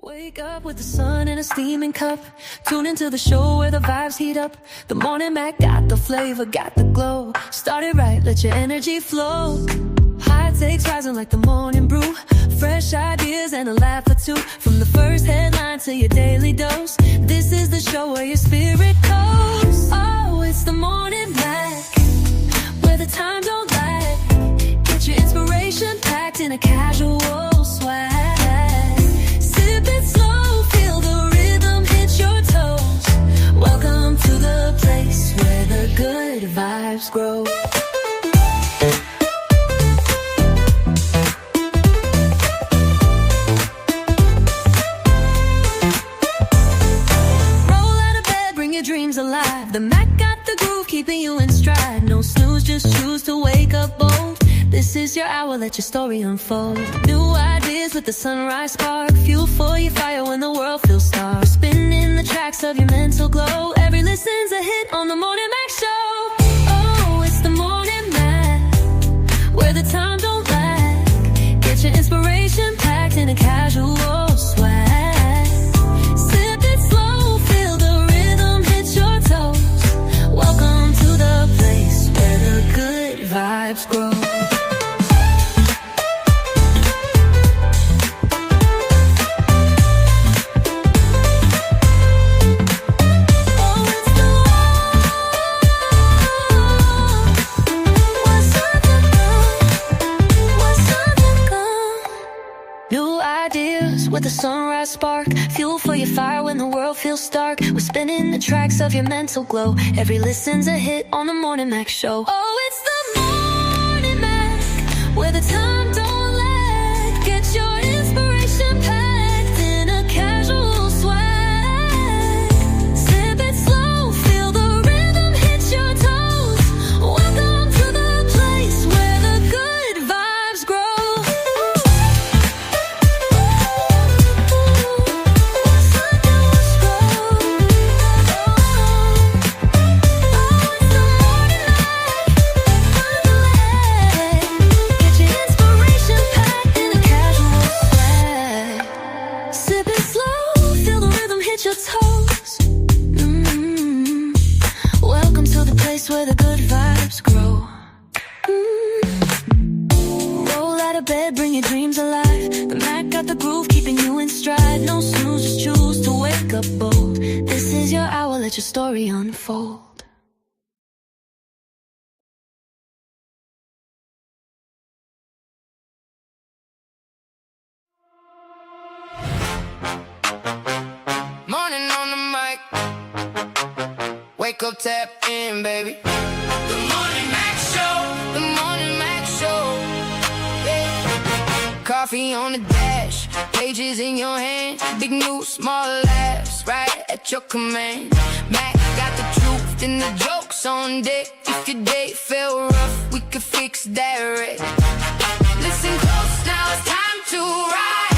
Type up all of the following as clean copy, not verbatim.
Wake up with the sun in a steaming cup. Tune into the show where the vibes heat up. The Morning Mac got the flavor, got the glow. Start it right, let your energy flow. High takes rising like the morning brew. Fresh ideas and a laugh or two. From the first headline to your daily dose. This is the show where your spirit goes. Oh, it's the Morning Mac, where the time don't lag. Get your inspiration packed in a casual swag. Sip it slow, feel the rhythm hit your toes. Welcome to the place where the good vibes grow. Dreams alive. The Mac got the groove, keeping you in stride. No snooze, just choose to wake up bold. This is your hour, let your story unfold. New ideas with the sunrise spark. Fuel for your fire when the world feels stark. Spinning the tracks of your mental glow. Every listen's a hit on the Morning Mac Show. Oh, it's the Morning Mac, where the time don't lag. Get your inspiration packed in a casual swag. Welcome to the place where the good vibes grow. With the sunrise spark, fuel for your fire when the world feels stark. We're spinning the tracks of your mental glow. Every listen's a hit on the Morning Mac Show. Oh, it's the Morning Mac, where the time don't lag. Get your inspiration packed in a casual swag. Sip it slow, feel the rhythm hit your toes. Welcome to the place where the good vibes grow. Welcome to the place where the good vibes grow. Roll out of bed, bring your dreams alive. The Mac got the groove, keeping you in stride. No snooze, just choose to wake up bold. This is your hour, let your story unfold. Morning on the mic. Wake up, tap in, baby. The Morning Mac Show. The Morning Mac Show. Yeah. Coffee on the dash, pages in your hand. Big news, small laughs, right at your command. Mac got the truth and the jokes on deck. If your day felt rough, we could fix that right. Listen close, now it's time to ride.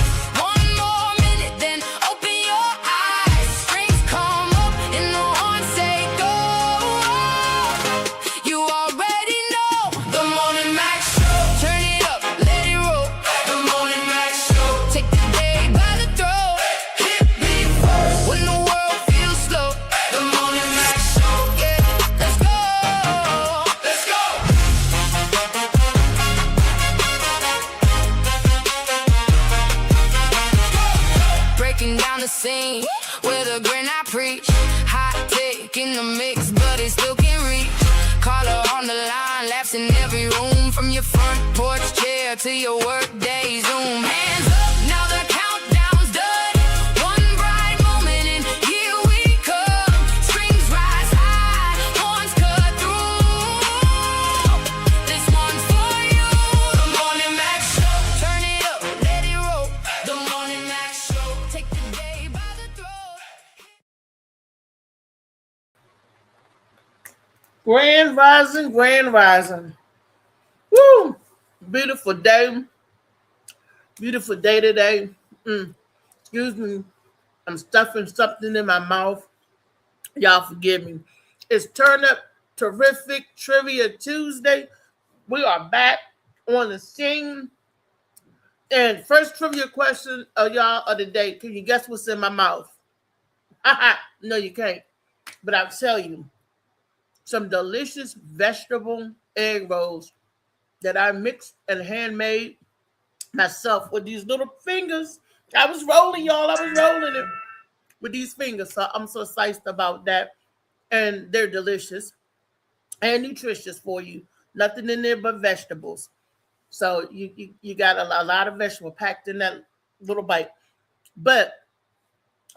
Scene with a grin I preach. Hot take in the mix, but it still can reach. Caller on the line, laughs in every room. From your front porch chair to your work day Zoom. Hands up, now the countdown's done. One bright moment and here we come. Strings rise high, horns cut through. This one's for you. The Morning Mac Show. Turn it up, let it roll. The Morning Mac Show. Take the day by the throat. Grand rising, grand rising. Woo! Beautiful day. Beautiful day today. Excuse me. I'm stuffing something in my mouth. Y'all forgive me. It's Turn Up Terrific Trivia Tuesday. We are back on the scene. And first trivia question of y'all of the day. Can you guess what's in my mouth? No, you can't. But I'll tell you some delicious vegetable egg rolls that I mixed and handmade myself with these little fingers. I was rolling, y'all. I was rolling it with these fingers. So I'm so excited about that. And they're delicious and nutritious for you. Nothing in there but vegetables. So you got a lot of vegetable packed in that little bite. But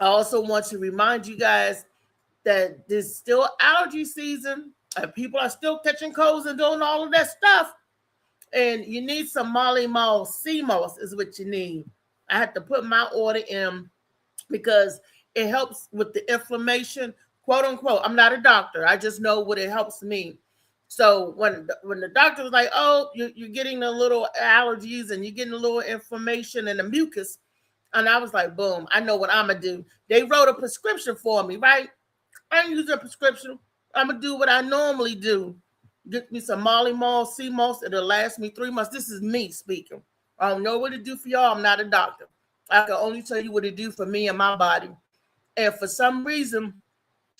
I also want to remind you guys that there's still allergy season. People are still catching colds and doing all of that stuff. And you need some Molly Mall sea moss is what you need. I had to put my order in because it helps with the inflammation, quote unquote. I'm not a doctor. I just know what it helps me. So when the doctor was like, oh, you're getting a little allergies and you're getting a little inflammation and the mucus. And I was like, boom, I know what I'm going to do. They wrote a prescription for me, right? I ain't use a prescription. I'm going to do what I normally do. Get me some Molly Mall sea moss. It'll last me 3 months. This is me speaking. I don't know what to do for y'all. I'm not a doctor. I can only tell you what to do for me and my body. And for some reason,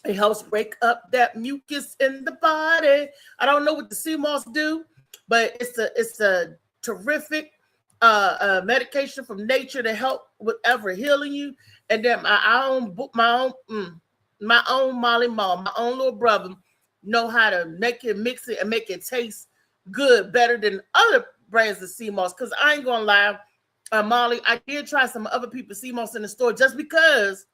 it helps break up that mucus in the body. I don't know what the sea moss do, but it's a terrific medication from nature to help whatever healing you. And then my own Molly Mall, my own little brother, know how to make it, mix it, and make it taste good, better than other brands of sea moss. Because I ain't gonna lie, Molly, I did try some other people's sea moss in the store just because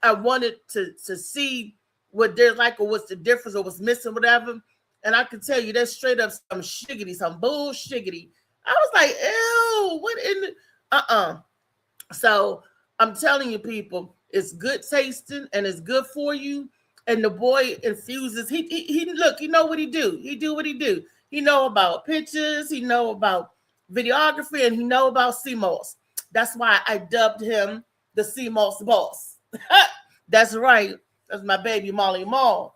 I wanted to see what they're like or what's the difference or what's missing, whatever. And I can tell you that's straight up some shiggity, some bullshiggity. I was like, ew, what in the So I'm telling you, people, it's good tasting and it's good for you. And the boy infuses. He look. He know what he do. He do what he do. He know about pictures. He know about videography, and he know about sea moss. That's why I dubbed him the sea moss boss. That's right. That's my baby Molly Mall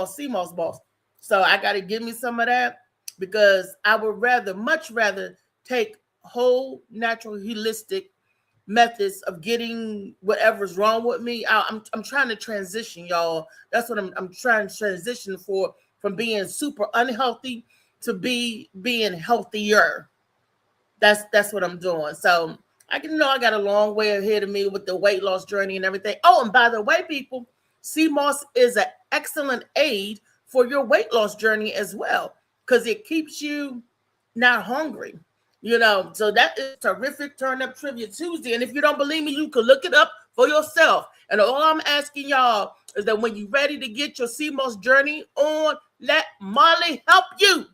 sea moss boss. So I got to give me some of that because I would much rather take whole natural holistic methods of getting whatever's wrong with me. I'm trying to transition, y'all. That's what I'm trying to transition from being super unhealthy to being healthier. That's what I'm doing. So I got a long way ahead of me with the weight loss journey and everything. Oh, and by the way, people, sea moss is an excellent aid for your weight loss journey as well because it keeps you not hungry. So that is terrific Turn Up Trivia Tuesday. And if you don't believe me, you can look it up for yourself. And all I'm asking y'all is that when you're ready to get your sea moss journey on, let Molly help you.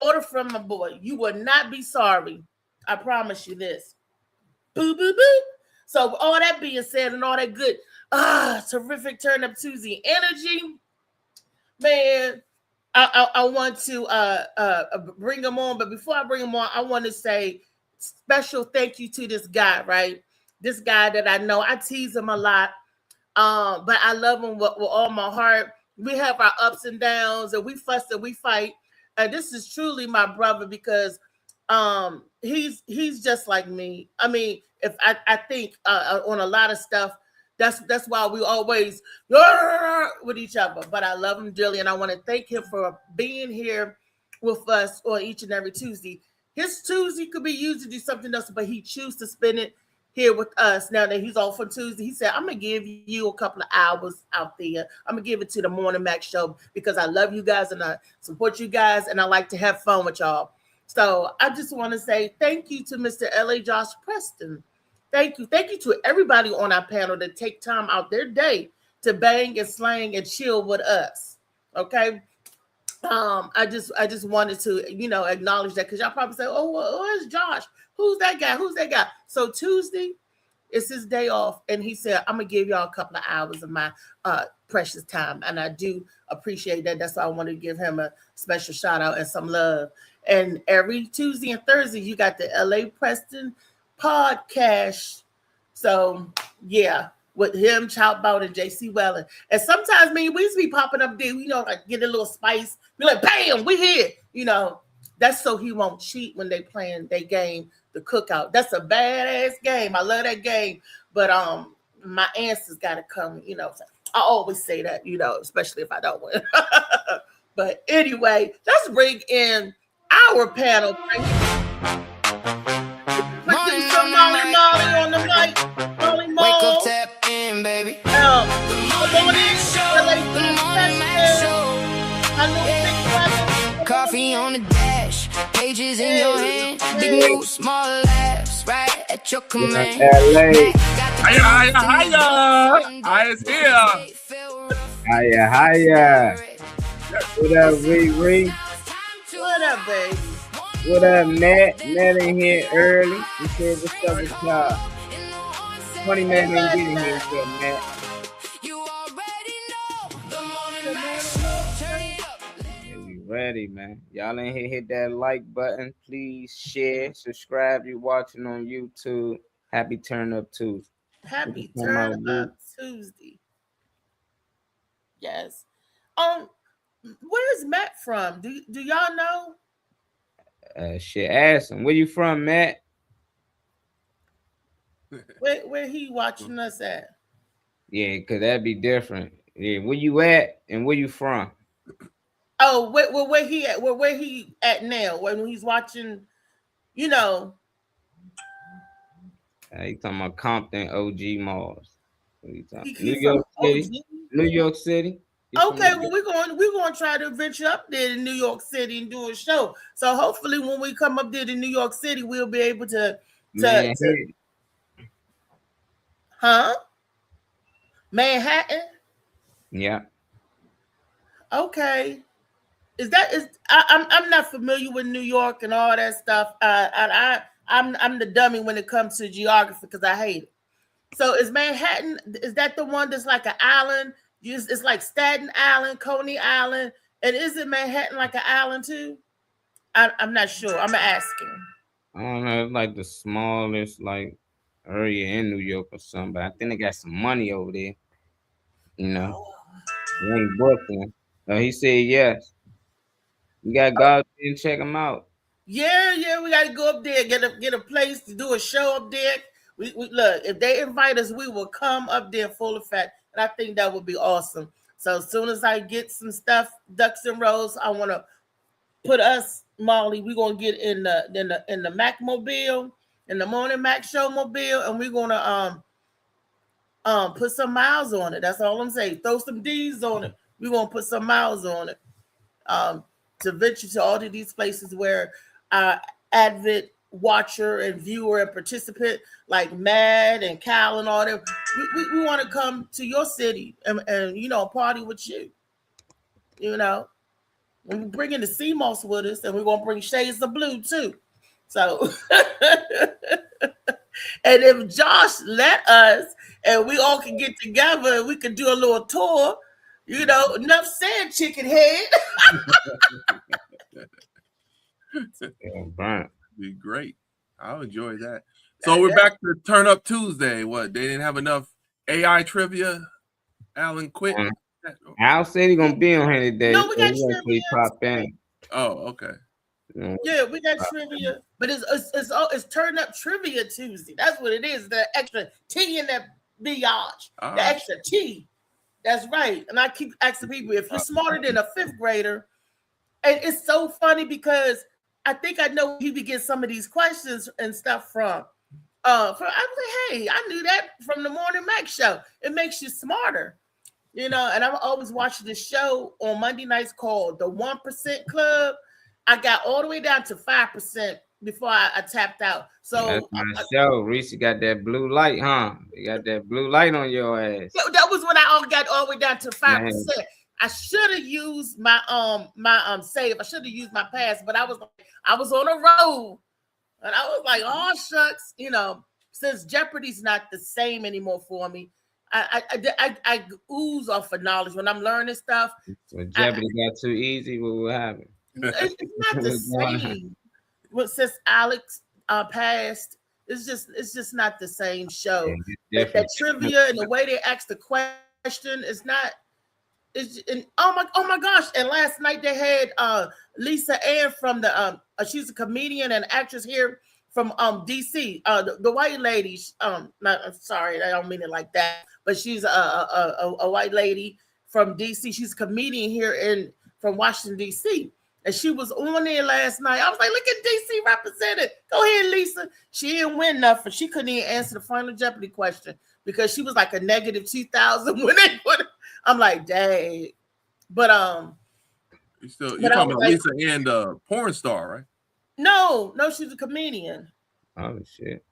Order from my boy. You will not be sorry. I promise you this. Boo, boo, boo. So all that being said and all that good, terrific Turn Up Tuesday energy, man. I want to bring him on, but before I bring him on, I want to say special thank you to this guy, right? This guy that I know. I tease him a lot, but I love him with all my heart. We have our ups and downs, and we fuss and we fight. And this is truly my brother because he's just like me. I mean, if I think on a lot of stuff. That's why we always with each other. But I love him dearly, and I want to thank him for being here with us on each and every Tuesday. His Tuesday could be used to do something else, but he chooses to spend it here with us. Now that he's off on Tuesday, he said, I'm going to give you a couple of hours out there. I'm going to give it to the Morning Mac Show because I love you guys and I support you guys, and I like to have fun with y'all. So I just want to say thank you to Mr. L.A. Josh Preston. Thank you. Thank you to everybody on our panel that take time out their day to bang and slang and chill with us. Okay. I just wanted to, acknowledge that because y'all probably say, oh, where's Josh? Who's that guy? Who's that guy? So Tuesday is his day off. And he said, I'm going to give y'all a couple of hours of my precious time. And I do appreciate that. That's why I wanted to give him a special shout out and some love. And every Tuesday and Thursday, you got the LA Preston podcast. So yeah, with him, Chow Bout, and JC Wellen. And sometimes we used to be popping up there, like get a little spice, be like, bam, we here, That's so he won't cheat when they playing their game, the cookout. That's a badass game. I love that game. But my answers gotta come, I always say that, especially if I don't win. But anyway, let's bring in our panel. Some Molly on the mic. Molly Wake Mo. up, tap in, baby. Coffee on the dash, pages in your hand, big news, small laughs, right at your command. LA. I is here. Hiya. What up, Riri? What up, baby? What up, Matt? Matt in here early. He said, what's up with y'all? 20 minutes ain't getting here, what's up, Matt? Yeah, we ready, man. Y'all in here, hit that like button. Please share, subscribe. You watching on YouTube. Happy Turn Up Tuesday. Happy Turn Up Tuesday. Yes. Where's Matt from? Do y'all know? Shit, ask him. Where you from, Matt? Where he watching us at? Yeah, cause that'd be different. Yeah, where you at and where you from? Oh, where he at? Where he at now? When he's watching, He talking about Compton, OG Malls. New York City. New York City. Okay, well we're going to try to venture up there in New York City and do a show. So hopefully when we come up there to New York City, we'll be able to Manhattan? Yeah. Okay. I'm not familiar with New York and all that stuff. I'm the dummy when it comes to geography because I hate it. So is Manhattan, is that the one that's like an island? It's like Staten Island, Coney Island, and is it Manhattan like an island too? I'm not sure. I'm asking. I don't know. It's like the smallest area in New York or something, but I think they got some money over there. It ain't Brooklyn. He said yes. You gotta go out there and check them out. Yeah, we gotta go up there, get a place to do a show up there. We look, if they invite us, we will come up there full effect. And I think that would be awesome. So as soon as I get some stuff, ducks and rows, I want to put us, Molly. We're gonna get in the Mac mobile, in the Morning Mac Show mobile, and we're gonna put some miles on it. That's all I'm saying. Throw some D's on it. We're gonna put some miles on it. To venture to all of these places where our avid watcher and viewer and participant like Mad and Cal and all that, we want to come to your city and party with you. We're bringing the CMOS with us, and we're gonna bring Shades of Blue too. So and if Josh let us and we all can get together and we can do a little tour, enough said, chicken head. Be great. I'll enjoy that. So we're back to Turn Up Tuesday. What, they didn't have enough AI trivia? Alan quit. Al said he's gonna be on here today. No, we got trivia. Pop in. Oh, okay. Yeah, we got trivia, but it's Turn Up Trivia Tuesday. That's what it is. The extra T in that biatch. The extra T. That's right. And I keep asking people, if you're smarter than a fifth grader, and it's so funny because I think I know who we get some of these questions and stuff from. I was like, hey, I knew that from the Morning Mac Show. It makes you smarter, and I'm always watching this show on Monday nights called The 1% Club. I got all the way down to 5% before I tapped out. So that's my show. Reese got that blue light, huh? You got that blue light on your ass. That was when I got all the way down to 5%. I should have used my save. I should have used my pass, but I was on a roll, and I was like, oh shucks, since Jeopardy's not the same anymore for me, I ooze off of knowledge when I'm learning stuff. So Jeopardy got too easy. What will happen? It's not the same. Since Alex passed, it's just not the same show. That trivia and the way they ask the question is not. Oh my gosh! And last night they had Lisa Ann from the she's a comedian and actress here from DC. The white lady. Not, I'm sorry, I don't mean it like that, but she's a white lady from DC. She's a comedian here from Washington DC. And she was on there last night. I was like, look at DC represented. Go ahead, Lisa. She didn't win nothing. She couldn't even answer the Final Jeopardy question because she was like a negative 2,000 when they put it. I'm like, dang. But you're talking about Lisa and porn star, right? No, she's a comedian. Oh shit.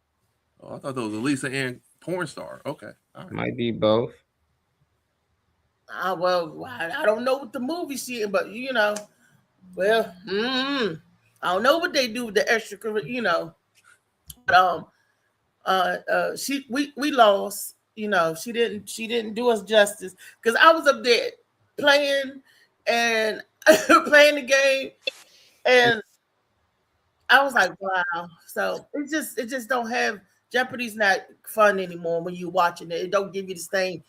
Oh, I thought that was a Lisa and porn star. Okay. All right. Might be both. Well, I don't know what the movie she in, but well, I don't know what they do with the extra, But we lost. She didn't do us justice because I was up there playing and playing the game, and I was like, wow. So it just don't have Jeopardy's not fun anymore when you're watching it. It don't give you the same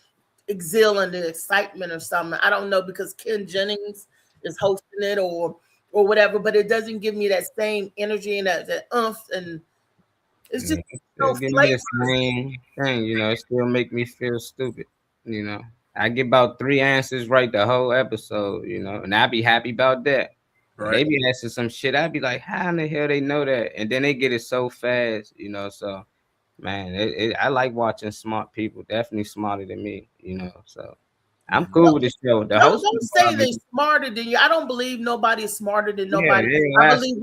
exhilarant and the excitement or something. I don't know because Ken Jennings is hosting it or whatever, but it doesn't give me that same energy and that oomph, and it's just so give me the same thing, it still make me feel stupid, I get about 3 answers right the whole episode, and I'd be happy about that. Right. They be asking some shit, I'd be like, how in the hell they know that? And then they get it so fast, so man, I like watching smart people, definitely smarter than me, so I'm cool with the show. Don't say they're smarter than you. I don't believe nobody is smarter than nobody. Yeah, I believe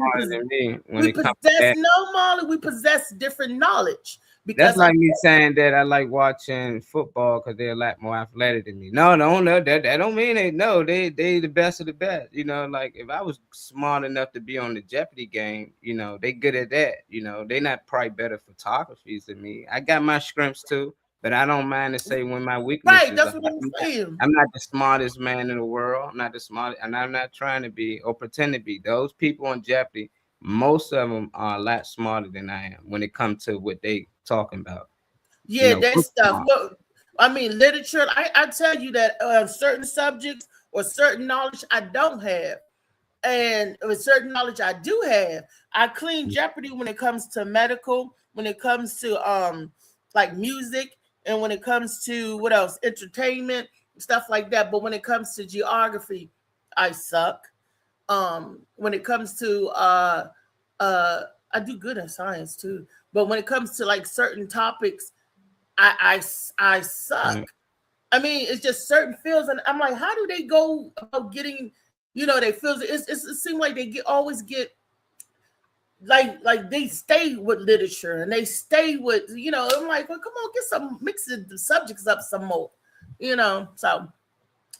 we possess Molly. We possess different knowledge. Because that's like me saying that I like watching football because they're a lot more athletic than me. No, that don't mean they know they the best of the best. Like if I was smart enough to be on the Jeopardy game, they good at that. They not probably better photographers than me. I got my scrimps too. But I don't mind to say when my weaknesses. Right, that's what I'm saying. I'm not the smartest man in the world. I'm not the smartest, and I'm not trying to be or pretend to be. Those people on Jeopardy, most of them are a lot smarter than I am when it comes to what they talking about. Yeah, that stuff. Look, I mean, literature. I tell you that certain subjects or certain knowledge I don't have, and with certain knowledge I do have. I clean Jeopardy when it comes to medical, when it comes to like music. And when it comes to what else, entertainment, stuff like that. But when it comes to geography, I suck. When it comes to I do good in science too. But when it comes to like certain topics, I suck. I mean, it's just certain fields, and I'm like, how do they go about getting, they fields? It seems like they always get. Like they stay with literature and they stay with, I'm like, well, come on, mix the subjects up some more, so,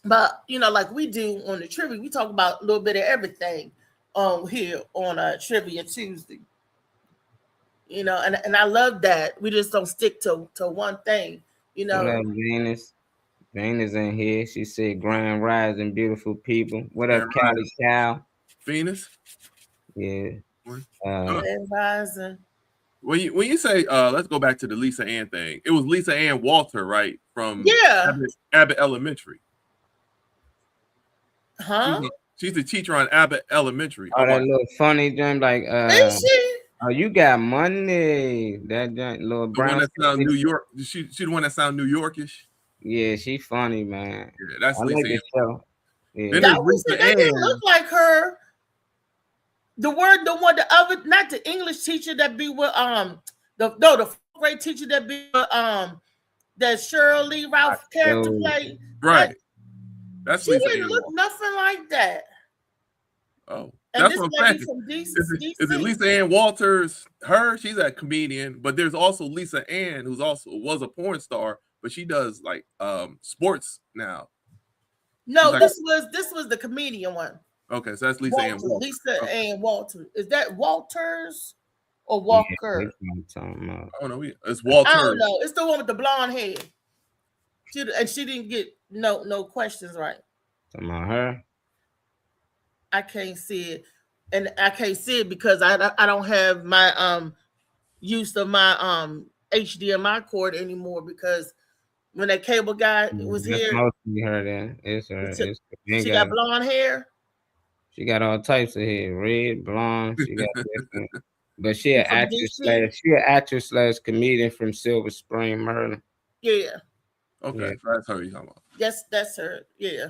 but, like we do on the trivia, we talk about a little bit of everything here on Trivia Tuesday, and I love that. We just don't stick to one thing, What up, Venus? Venus in here. She said, grand rising, beautiful people. What up, Cali Cow? Venus? Yeah. When you say let's go back to the Lisa Ann thing, it was Lisa Ann Walter, right? From Abbott Elementary. Huh? She's the teacher on Abbott Elementary. Oh, that little funny joint, like is she? Oh, you got money. That joint, little brown. The one that sound New York. She the one that sound New Yorkish. Yeah, she funny, man. Yeah, that's I Lisa like Ann. the show. Yeah. That didn't look like her. The other, not the English teacher that be with the 4th grade teacher that be with that Shirley Ralph character play. Right. That's she Lisa didn't Ann look Walter. nothing like that. Oh, and that's what I'm saying. Is it Lisa Ann Walters? She's a comedian, but there's also Lisa Ann, who's also was a porn star, but she does like sports now. No, this was the comedian one. Okay, so that's Lisa Ann Walter. Lisa Ann Walter. Is that Walters or Walker? I don't know. It's Walter. I don't know. It's the one with the blonde hair. She didn't get no questions right. Talking about her. I can't see it, and I can't see it because I don't have my use of my HDMI cord anymore because when that cable guy was here, mostly her. Then it's her. She got blonde hair. She got all types of hair, red, blonde. She got different. But she She an from actress DC? slash comedian from Silver Spring, Maryland. Yeah. Okay, Yeah. so that's her you talking about. That's her. Yeah.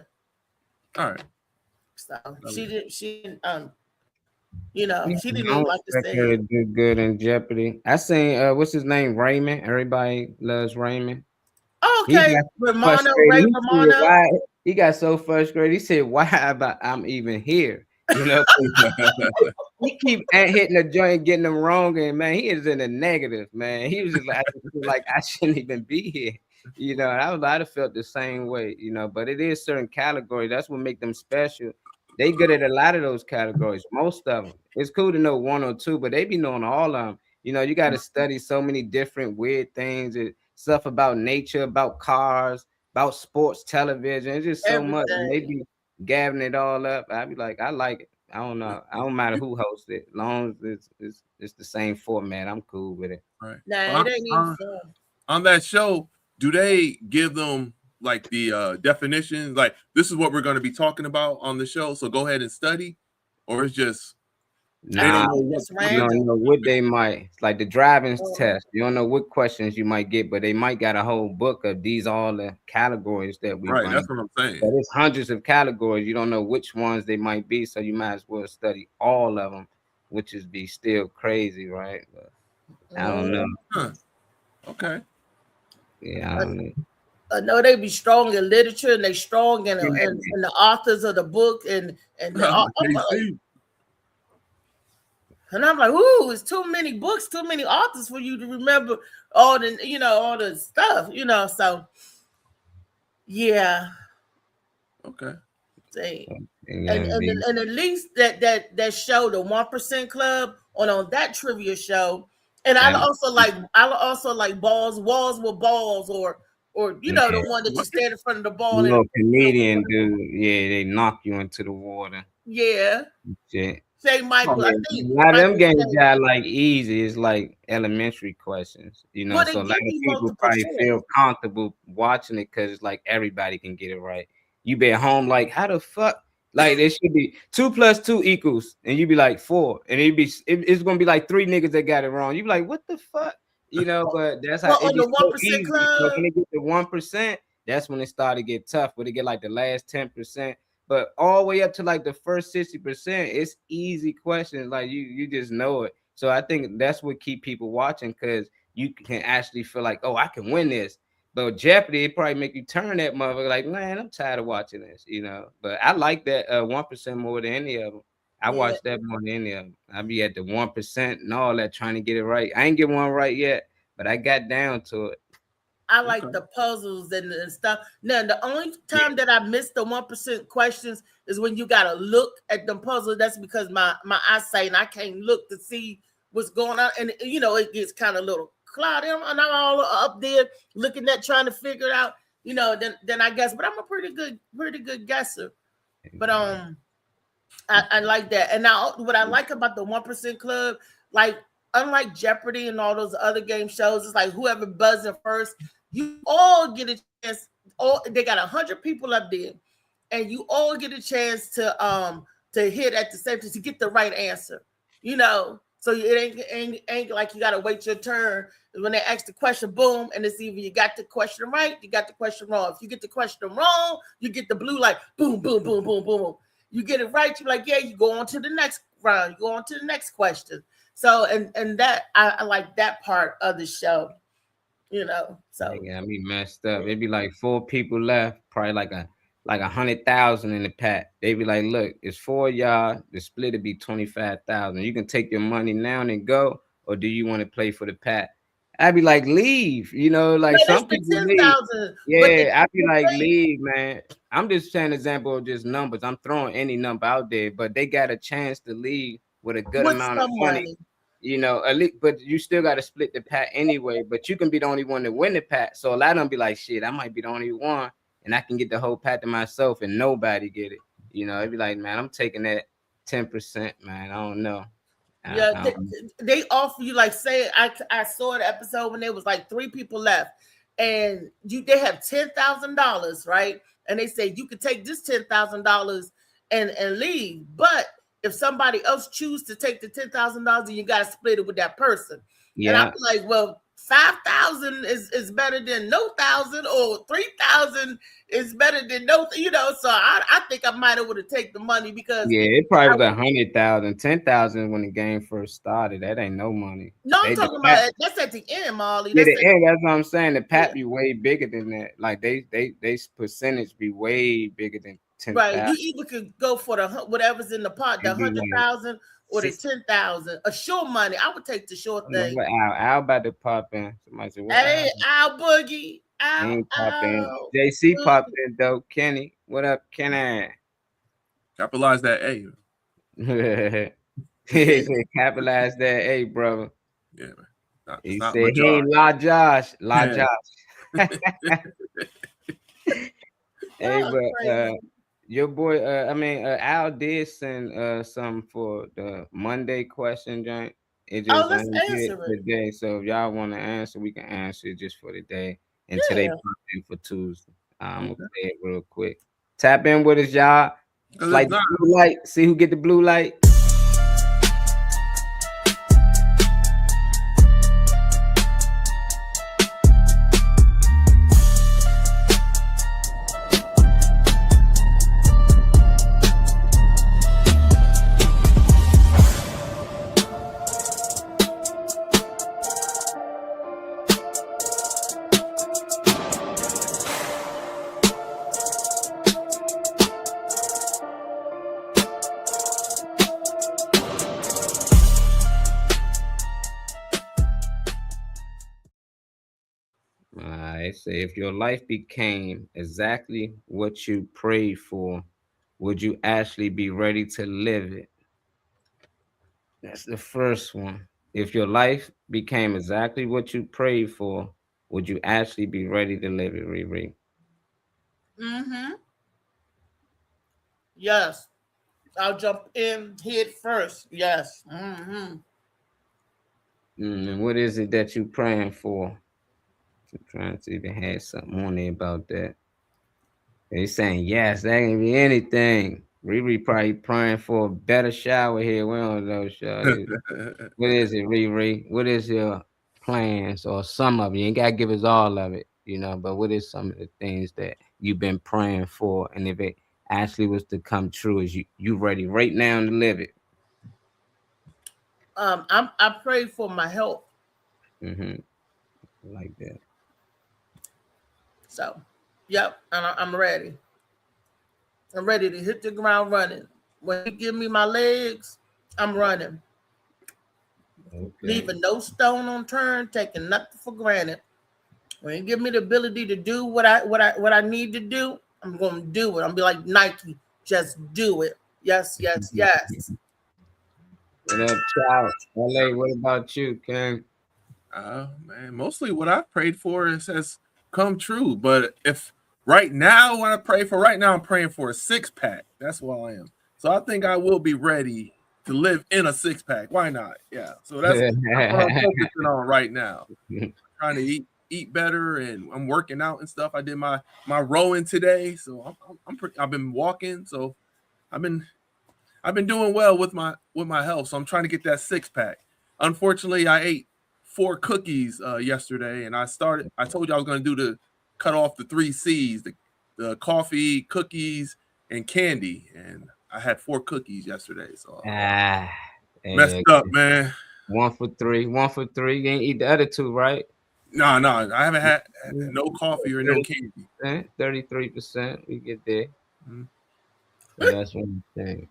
All right. So Okay. she didn't Yeah, she didn't I even don't like to expect say her to it. do good in Jeopardy. I seen what's his name? Raymond. Everybody loves Raymond. Oh, He okay. got Romano, frustrated. Ray He said, Romano. "Why?" He got so frustrated. He said, "Why about I'm even here?" You know, 'cause he keep hitting the joint, getting them wrong, and man, he is in the negative, man. He was just like, I just feel like I shouldn't even be here. You know, and I'd have felt the same way. You know, but it is certain categories. That's what make them special. They good at a lot of those categories. Most of them. It's cool to know one or two, but they be knowing all of them. You know, you got to study so many different weird things and stuff about nature, about cars, about sports, television. It's just so much. And they Everything. be gathering it all up. I be like, I like it. I don't know. I don't matter who hosts it. As long as it's the same format, I'm cool with it. Right. Nah, Well, it ain't even fun. on that show, do they give them like the definitions? Like, this is what we're going to be talking about on the show, so go ahead and study, or it's just they don't Nah, know what, It's what you they're don't random. know what they might. It's like the driving Uh, test. You don't know what questions you might get, but they might got a whole book of these all the categories that we right. That's running. what I'm saying. But it's hundreds of categories. You don't know which ones they might be, so you might as well study all of them, which is be still crazy, right? But I don't know. Huh. Okay. Yeah, I don't know. I know they be strong in literature and they strong in, Yeah, in the authors of the book and the, KC. and I'm like, ooh, it's too many books, too many authors for you to remember all the all the stuff, So yeah, Okay. they, It and gotta be. and at least that show, the 1% Club, on that trivia show, and That, I also like walls with balls, or yeah. the one that you What? stand in front of the You ball and know, comedian dude, yeah, they knock you into the water. yeah, Shit. say Oh, Michael, I Yeah, think a lot of them Michael games said, got like easy. It's like elementary questions, you know. well, they So a give lot of you people multiple probably choice. feel comfortable watching it because it's like everybody can get it right. You be at home like, how the fuck? Like there should be 2 + 2 =, and you be like 4, and it's gonna be like 3 niggas that got it wrong. You be like, what the fuck? You know, but that's how Well, it on be the so 1% easy. So Club, when it get to 1%, that's when it start to get tough. When it get like the last 10%. But all the way up to like the first 60%, it's easy questions. Like you just know it. So I think that's what keep people watching because you can actually feel like, oh, I can win this. But Jeopardy, it probably make you turn that motherfucker like, man, I'm tired of watching this, you know. But I like that 1% more than any of them. I yeah, watch that more than any of them. I be at the 1% and all that trying to get it right. I ain't get one right yet, but I got down to it. I okay. like the puzzles and stuff. Now, the only Yeah. time that I miss the 1% questions is when you gotta look at the puzzle. That's because my eyesight and I can't look to see what's going on, and it gets kind of a little cloudy, and I'm all up there looking at trying to figure it out. Then I guess, but I'm a pretty good guesser. But I like that. And now what I like about the 1% Club, like unlike Jeopardy and all those other game shows, it's like whoever buzzing first, you all get a chance. All they got 100 people up there, and you all get a chance to hit at the same time to get the right answer. So it ain't like you gotta wait your turn. When they ask the question, boom, and it's either you got the question right, you got the question wrong. If you get the question wrong, you get the blue light, boom, boom, boom, boom, boom. You get it right, you're like, yeah, you go on to the next round, you go on to the next question. So and that I like that part of the show, So They got me messed up. It'd be like 4 people left, probably like 100,000 in the pack. They be like, look, it's 4 y'all. The split would be 25,000. You can take your money now and go, or do you want to play for the pack? I'd be like, leave. no, Like that's some the people leave. 10,000. But the Yeah, I'd be people like, play, leave, man. I'm just saying example of just numbers. I'm throwing any number out there, but they got a chance to leave with a good with amount of some money. money. At least, but you still got to split the pat anyway. But you can be the only one to win the pat. So a lot of them be like, shit, I might be the only one, and I can get the whole pat to myself, and nobody get it. It'd be like, man, I'm taking that 10%, man. I don't know. Yeah, I they, don't- they offer you, like, say I saw an episode when there was like 3 people left, and they have $10,000, right? And they say you could take this $10,000 and leave. But if somebody else choose to take the $10,000, then you got to split it with that person. And I'm Yeah. like, well, 5,000 is better than no thousand, or 3,000 is better than no, So I think I might have would have taken the money because Yeah, it probably was 100,000, 10,000 when the game first started. That ain't no money. no, I'm They the talking pap, about that's at the end, Molly. yeah, That's the at, end. That's what I'm saying. The yeah. pap be way bigger than that. Like they percentage be way bigger than Right. 10,000. You either could go for the whatever's in the pot, the It'd be like 100,000 or the 6. 10,000. A sure money. I would take the I short don't know thing. what Al about to pop in. Somebody said, "What Al?" Hey, Al Boogie. He Al, ain't pop in. Al JC popped Boogie. in though. Kenny, what up, Kenny? Capitalize that A. He said, "Capitalize that, hey, brother." Yeah, man. He It's not said, much "He art. ain't La Josh, La Yeah. Josh." Hey, Oh, but crazy. your boy, Al did send something for the Monday question, joint. It Oh, just let's ain't did answer it. today. So if y'all want to answer, we can answer it just for the day until they Yeah. pop in for Tuesday. I'm gonna Okay. play it real quick. Tap in with us, y'all. It's Because like if the not, blue light. See who get the blue light. I say, if your life became exactly what you prayed for, would you actually be ready to live it? That's the first one. If your life became exactly what you prayed for, would you actually be ready to live it, Riri? Mm-hmm. Yes. I'll jump in head first. Yes. Mm-hmm. And what is it that you praying for? I'm trying to see if it had something on there about that. They saying yes, that can be anything. Riri probably praying for a better shower here. We don't know, Shawty. What is it, Riri? What is your plans or some of it? You ain't gotta give us all of it, but what is some of the things that you've been praying for? And if it actually was to come true, is you ready right now to live it? I pray for my health. Mm-hmm. Like that. So, yep, and I'm ready. I'm ready to hit the ground running. When he give me my legs, I'm running. Okay. Leaving no stone unturned, taking nothing for granted. When you give me the ability to do what I need to do, I'm gonna do it. I'm be like Nike, just do it. Yes, yes, yes. What up, child? LA, what about you, Ken? man, mostly what I've prayed for has come true. But if right now, what I pray for right now, I'm praying for a 6-pack. That's what I am. So I think I will be ready to live in a 6-pack. Why not? Yeah. So that's what I'm focusing on right now. Trying to eat better, and I'm working out and stuff. I did my rowing today, so I've been walking, so I've been doing well with my health. So I'm trying to get that 6-pack. Unfortunately, I ate 4 cookies yesterday, and I told you I was going to do the cut off the 3 C's, the coffee, cookies, and candy, and I had 4 cookies yesterday, so Ah, messed up, man. 1 for 3, 1 for 3. You ain't eat the other 2, right? No, I haven't had no coffee or no candy. 33%. We get there. Mm-hmm. So that's one thing.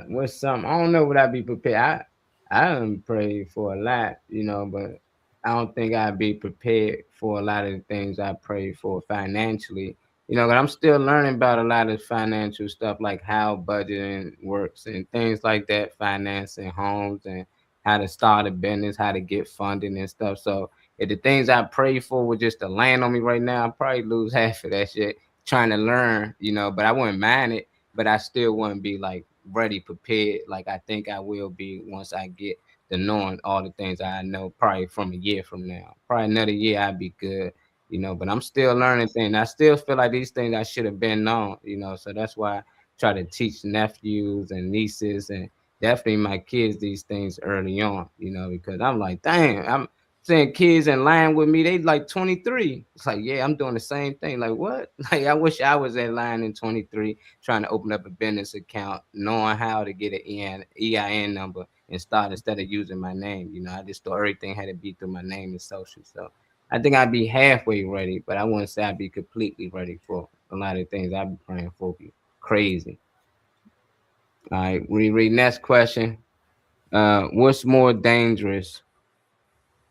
What's something? I don't know what I'd be prepared. I don't pray for a lot, but I don't think I'd be prepared for a lot of the things I pray for financially. But I'm still learning about a lot of financial stuff, like how budgeting works and things like that, financing homes and how to start a business, how to get funding and stuff. So if the things I pray for were just to land on me right now, I'd probably lose half of that shit trying to learn, but I wouldn't mind it, but I still wouldn't be like ready, prepared, like I think I will be once I get to knowing all the things I know probably from a year from now. Probably another year I'd be good, but I'm still learning things. I still feel like these things I should have been known, so that's why try to teach nephews and nieces and definitely my kids these things early on, because I'm like, damn, I'm saying kids in line with me, they like 23. It's like, yeah, I'm doing the same thing. Like, what? Like, I wish I was at line in 23 trying to open up a business account, knowing how to get an EIN number and start instead of using my name. I just thought everything had to be through my name and social. So I think I'd be halfway ready, but I wouldn't say I'd be completely ready for a lot of things I'd be praying for. Be crazy. All right, we read next question. What's more dangerous,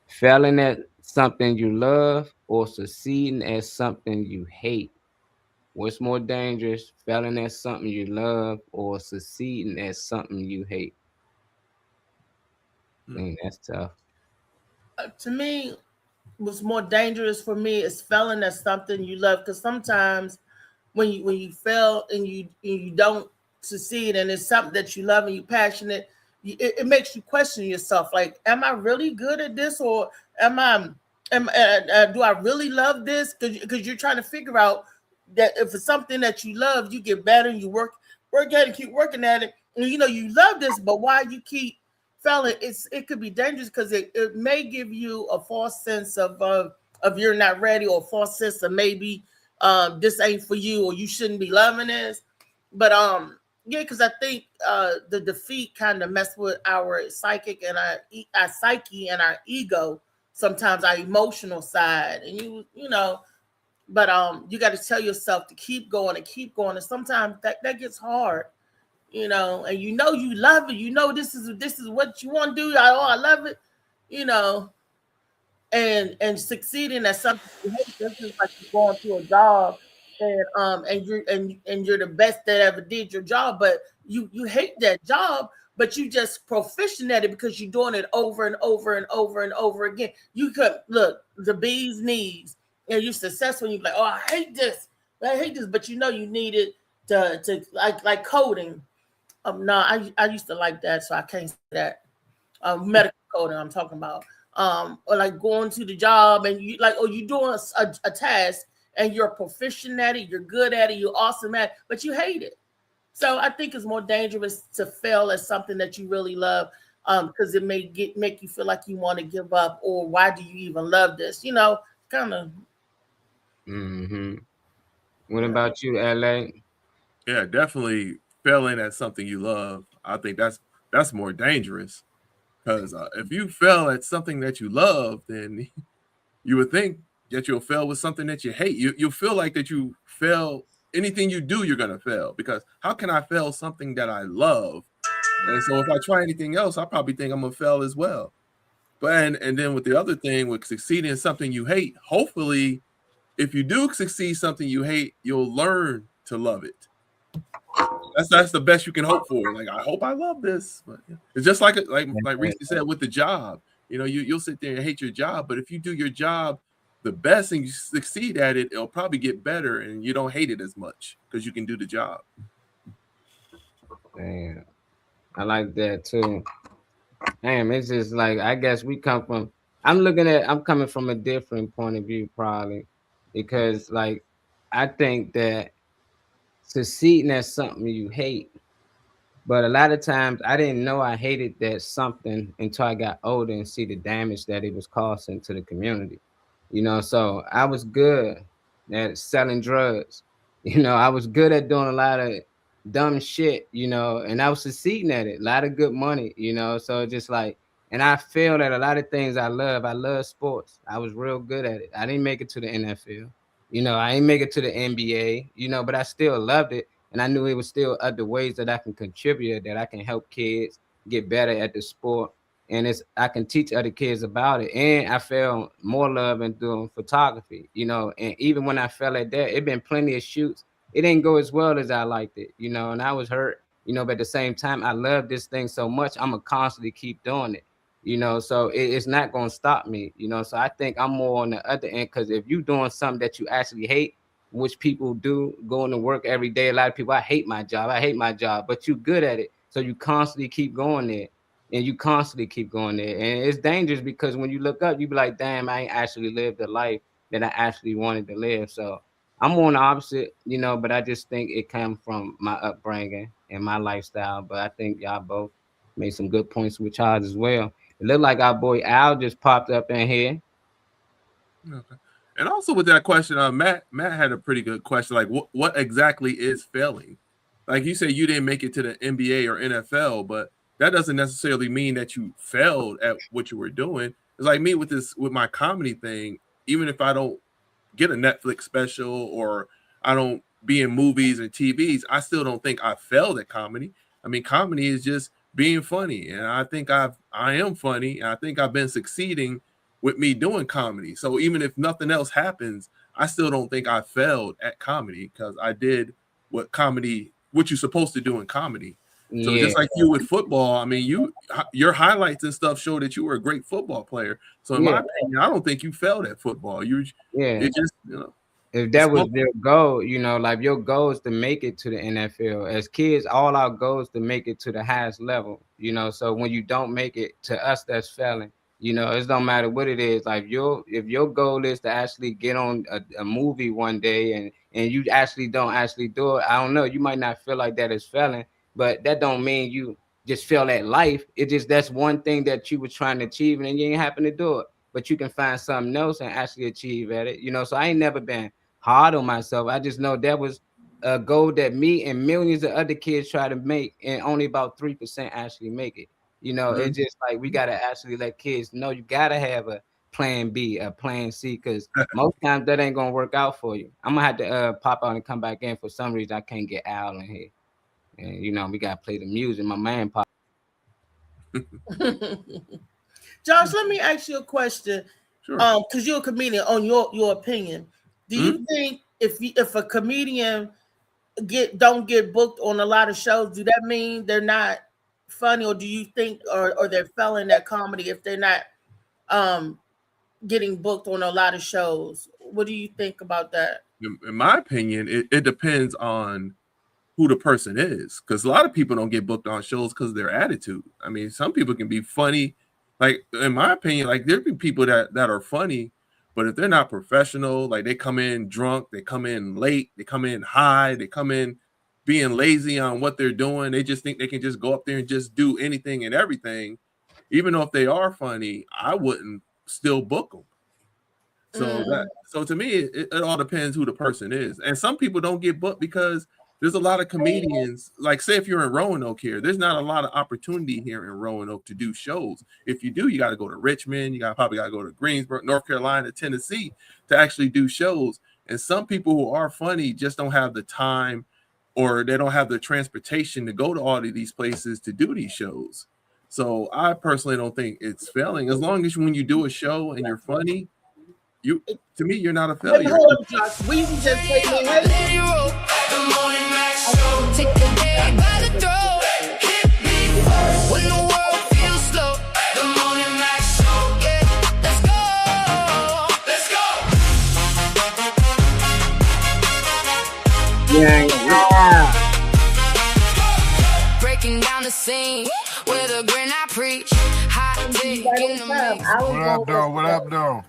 failing at something you love or succeeding at something you hate? What's more dangerous, failing at something you love or succeeding at something you hate? That's tough. To me, what's more dangerous for me is failing at something you love. Because sometimes when you fail and you don't succeed, and it's something that you love and you're passionate, it makes you question yourself. Like, am I really good at this, or am I? Do I really love this? Because you're trying to figure out that if it's something that you love, you get better and you work at it, keep working at it. And you love this, but why you keep failing? It could be dangerous because it may give you a false sense of you're not ready, or a false sense of maybe this ain't for you, or you shouldn't be loving this. But yeah, because I think the defeat kind of mess with our psychic and our psyche and our ego, sometimes our emotional side, and but you got to tell yourself to keep going and keep going, and sometimes that gets hard, and you love it, this is what you want to do. I love it, and succeeding at something you hate. This is like you're going to a job, and you're the best that ever did your job, but you hate that job, but you just proficient at it because you're doing it over and over and over and over again. You could look the bee's knees, and you're successful. And you're like, oh, I hate this, but you need it to like coding. No, I used to like that, so I can't say that. Medical coding, I'm talking about. Or like going to the job and you like, or you doing a task and you're proficient at it, you're good at it, you're awesome at it, but you hate it. So I think it's more dangerous to fail at something that you really love, because it may make you feel like you want to give up, or why do you even love this? Kind of. Mm-hmm. What about you, LA? Yeah, definitely failing at something you love. I think that's more dangerous, because if you fail at something that you love, then you would think that you'll fail with something that you hate. You'll feel like that you fail. Anything you do, you're gonna fail, because how can I fail something that I love? And so if I try anything else, I probably think I'm gonna fail as well. But and then with the other thing, with succeeding in something you hate, hopefully, if you do succeed something you hate, you'll learn to love it. That's the best you can hope for. Like, I hope I love this. But it's just like Reese said with the job. You'll sit there and hate your job, but if you do your job the best and you succeed at it, it'll probably get better, and you don't hate it as much because you can do the job. Damn, I like that too. Damn, it's just like, I guess I'm coming from a different point of view, probably, because like I think that succeeding at something you hate, but a lot of times I didn't know I hated that something until I got older and see the damage that it was causing to the community. So I was good at selling drugs. I was good at doing a lot of dumb shit, and I was succeeding at it. A lot of good money, so just like, and I failed at a lot of things I love. I love sports. I was real good at it. I didn't make it to the NFL. I didn't make it to the NBA, but I still loved it. And I knew it was still other ways that I can contribute, that I can help kids get better at the sport. And I can teach other kids about it. And I felt more love in doing photography, and even when I fell at that, it been plenty of shoots. It didn't go as well as I liked it, and I was hurt, but at the same time, I love this thing so much, I'm gonna constantly keep doing it, so it's not gonna stop me, so I think I'm more on the other end, because if you're doing something that you actually hate, which people do, going to work every day, a lot of people, I hate my job, but you're good at it, so you constantly keep going there. And you constantly keep going there. And it's dangerous, because when you look up, you be like, damn, I ain't actually lived the life that I actually wanted to live. So I'm on the opposite, you know, but I just think it came from my upbringing and my lifestyle. But I think y'all both made some good points with y'all as well. It looked like our boy Al just popped up in here. Okay. And also with that question, Matt had a pretty good question. Like, what exactly is failing? Like you said, you didn't make it to the NBA or NFL, but that doesn't necessarily mean that you failed at what you were doing. It's like me with my comedy thing. Even if I don't get a Netflix special or I don't be in movies and TVs, I still don't think I failed at comedy. I mean, comedy is just being funny, and I think I am funny, and I think I've been succeeding with me doing comedy. So even if nothing else happens, I still don't think I failed at comedy because I did what you're supposed to do in comedy. So Yeah, just like you with football, I mean, your highlights and stuff show that you were a great football player. So in my yeah, opinion, I don't think you failed at football. yeah. It just, If that was their goal, you know, like your goal is to make it to the NFL. As kids, all our goals to make it to the highest level, you know. So when you don't make it, to us, that's failing. You know, it don't matter what it is. Like if your goal is to actually get on a movie one day and you actually don't actually do it, I don't know. You might not feel like that is failing, but that don't mean you just fail at life. It just that's one thing that you were trying to achieve and you ain't happen to do it. But you can find something else and actually achieve at it. You know, so I ain't never been hard on myself. I just know that was a goal that me and millions of other kids try to make, and only about 3% actually make it. You know, it's just like we gotta actually let kids know you gotta have a plan B, a plan C, because most times that ain't gonna work out for you. I'm gonna have to pop out and come back in. For some reason, I can't get Al in here, and you know we gotta play the music. My man pop. Josh, let me ask you a question. sure. Because you're a comedian, on your opinion, do you think if a comedian don't get booked on a lot of shows, do that mean they're not funny, or do you think or they're failing at comedy if they're not getting booked on a lot of shows? What do you think about that? In my opinion, it depends on who the person is, because a lot of people don't get booked on shows because of their attitude. I mean, some people can be funny. Like in my opinion, like there be people that are funny, but if they're not professional, like they come in drunk, they come in late, they come in high, they come in being lazy on what they're doing. They just think they can just go up there and just do anything and everything. Even though if they are funny, I wouldn't still book them. So to me, it all depends who the person is. And some people don't get booked because there's a lot of comedians. Like say if you're in Roanoke here, there's not a lot of opportunity here in Roanoke to do shows. If you do, you got to go to Richmond. You probably got to go to Greensboro, North Carolina, Tennessee to actually do shows. And some people who are funny just don't have the time, or they don't have the transportation to go to all of these places to do these shows. So I personally don't think it's failing. As long as when you do a show and you're funny, to me, you're not a failure. Hold up, Josh. We just play The morning Mac show. Take the day by the throat. Hit me when the world feels slow. The morning Mac show. Yeah, let's go. Let's go. Yeah. Breaking down the scene with a grin I preach. Hot take in the mix. What up, though? What up, though?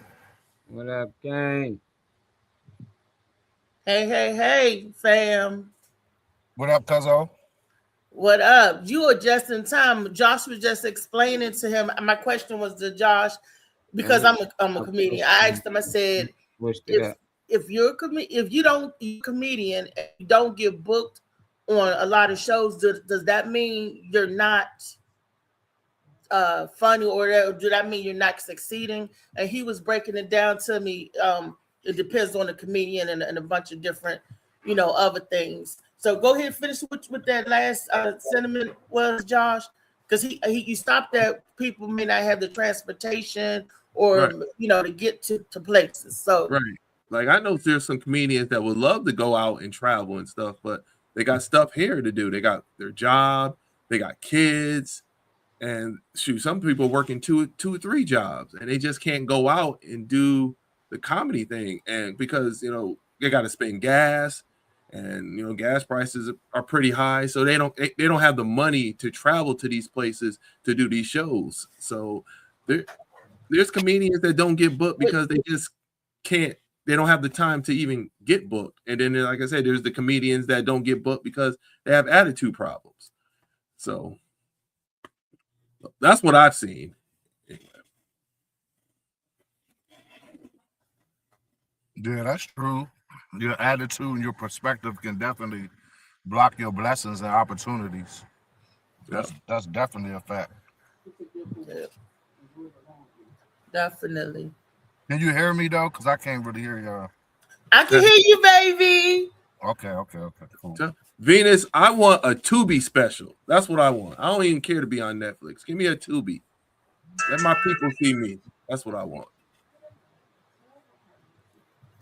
What up, gang? Hey, fam. What up, Cuzzo? What up? You are just in time. Josh was just explaining to him. My question was to Josh, because I'm a comedian. I asked him, I said, if you're a comedian and you don't get booked on a lot of shows, does that mean you're not funny, or do that mean you're not succeeding? And he was breaking it down to me. It depends on the comedian and a bunch of different, other things. So go ahead and finish with that last sentiment was, Josh, because you stopped that people may not have the transportation or to get to places. So right, like I know there's some comedians that would love to go out and travel and stuff, but they got stuff here to do. They got their job, they got kids. And shoot, some people working two or three jobs, and they just can't go out and do the comedy thing. And because they got to spend gas, and gas prices are pretty high, so they don't have the money to travel to these places to do these shows. So there's comedians that don't get booked because they just can't they don't have the time to even get booked. And then, like I said, there's the comedians that don't get booked because they have attitude problems. So that's what I've seen. Yeah, that's true. Your attitude and your perspective can definitely block your blessings and opportunities. That's definitely a fact. Yeah. Definitely. Can you hear me though? Because I can't really hear y'all. I can hear you, baby. Okay, cool. So, Venus, I want a Tubi special. That's what I want. I don't even care to be on Netflix. Give me a Tubi. Let my people see me. That's what I want.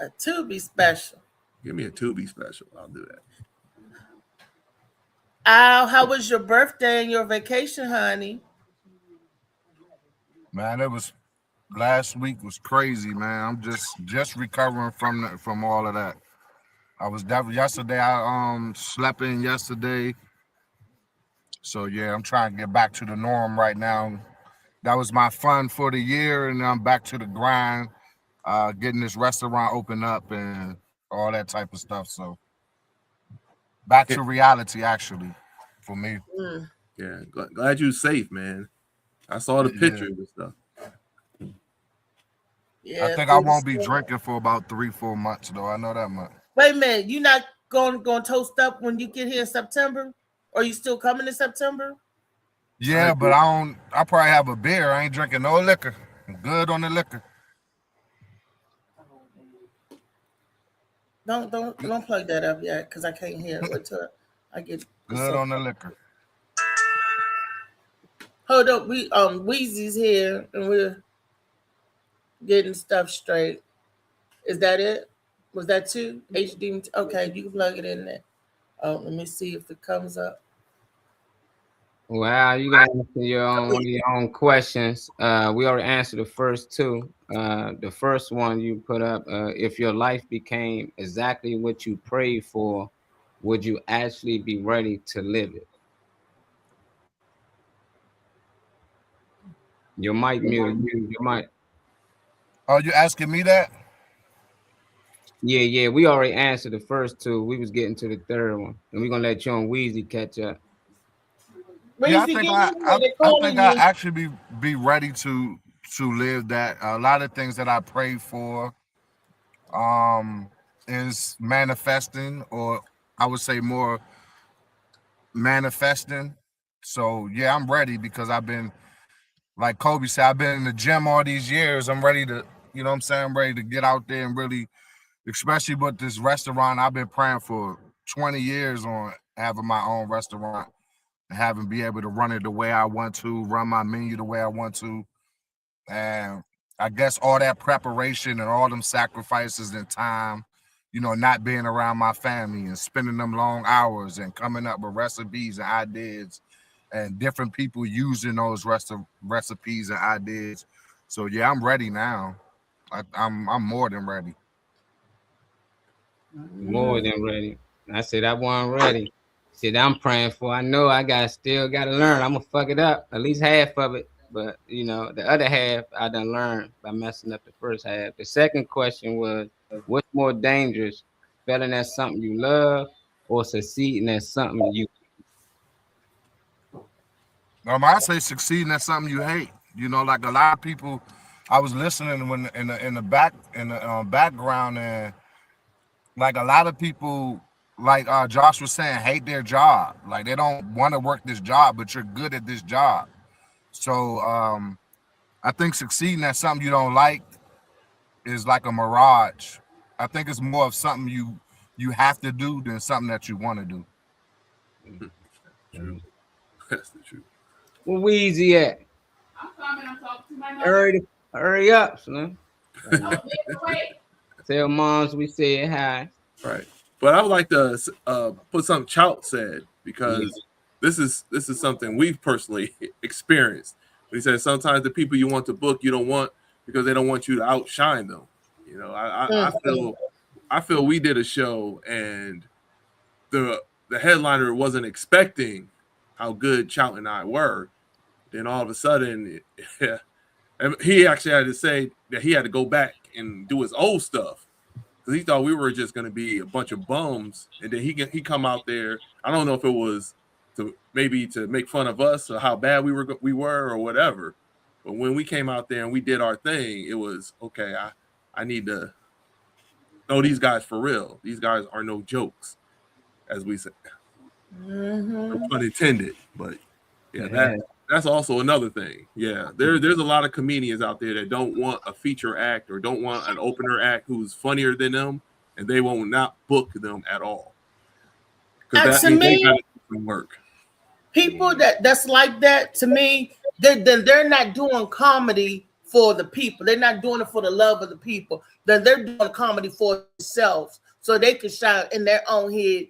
A Tubi special. Give me a Tubi special. I'll do that. Al, how was your birthday and your vacation, honey? Man, it was last week was crazy, man. I'm just recovering from all of that. I was definitely yesterday. I slept in yesterday, so yeah, I'm trying to get back to the norm right now. That was my fun for the year, and I'm back to the grind, getting this restaurant open up and all that type of stuff. So back to reality, actually, for me. Yeah, glad you're safe, man. I saw the pictures and stuff. Yeah, I think I won't be drinking for about 3-4 months, though. I know that much. Wait a minute, you not going to toast up when you get here in September? Or you still coming in September? Yeah, but I probably have a beer. I ain't drinking no liquor. I'm good on the liquor. Don't plug that up yet, because I can't hear. Wait till I get good on the liquor. Hold up, Weezy's here and we're getting stuff straight. Is that it? Was that two? HD? Okay, you can plug it in there. Let me see if it comes up. Wow, you got to answer your own one of your own questions. We already answered the first two. The first one you put up: if your life became exactly what you prayed for, would you actually be ready to live it? Your mic mute. Your mic. Oh, you asking me that? Yeah. We already answered the first two. We was getting to the third one, and we're gonna let you and Weezy catch up. Yeah, I think I actually be ready to live that. A lot of things that I prayed for is manifesting, or I would say more manifesting. So yeah, I'm ready because I've been, like Kobe said, I've been in the gym all these years. I'm ready to, you know what I'm saying? I'm ready to get out there and really, especially with this restaurant, I've been praying for 20 years on having my own restaurant. Having be able to run it the way I want to, run my menu the way I want to. And I guess all that preparation and all them sacrifices and time, you know, not being around my family and spending them long hours and coming up with recipes and ideas and different people using those recipes and ideas. So yeah, I'm ready now. I'm more than ready. More than ready. I said I wasn't ready. Shit, I'm praying for. I know I still gotta learn. I'm gonna fuck it up, at least half of it. But you know, the other half I done learned by messing up the first half. The second question was, what's more dangerous, failing at something you love or succeeding at something you? I say succeeding at something you hate. You know, like a lot of people. I was listening when in the background, and like a lot of people. Like Josh was saying, hate their job. Like they don't want to work this job, but you're good at this job. So I think succeeding at something you don't like is like a mirage. I think it's more of something you have to do than something that you want to do. True. That's the truth. Where Weezy at? I'm coming. I'm talking to my Hurry up, son. Tell moms we said hi. Right. But I would like to put something Chout said, because this is something we've personally experienced. He said sometimes the people you want to book you don't want because they don't want you to outshine them. You know, I feel we did a show and the headliner wasn't expecting how good Chout and I were. Then all of a sudden, he actually had to say that he had to go back and do his old stuff because he thought we were just going to be a bunch of bums, and then he come out there. I don't know if it was to make fun of us or how bad we were or whatever. But when we came out there and we did our thing, it was okay. I need to know these guys for real. These guys are no jokes, as we say. No pun intended, but yeah. That's also another thing. Yeah, there's a lot of comedians out there that don't want a feature act or don't want an opener act who's funnier than them, and they will not book them at all. Because to me, work. People that's like that, to me, they're not doing comedy for the people. They're not doing it for the love of the people. They're doing comedy for themselves so they can shine in their own head.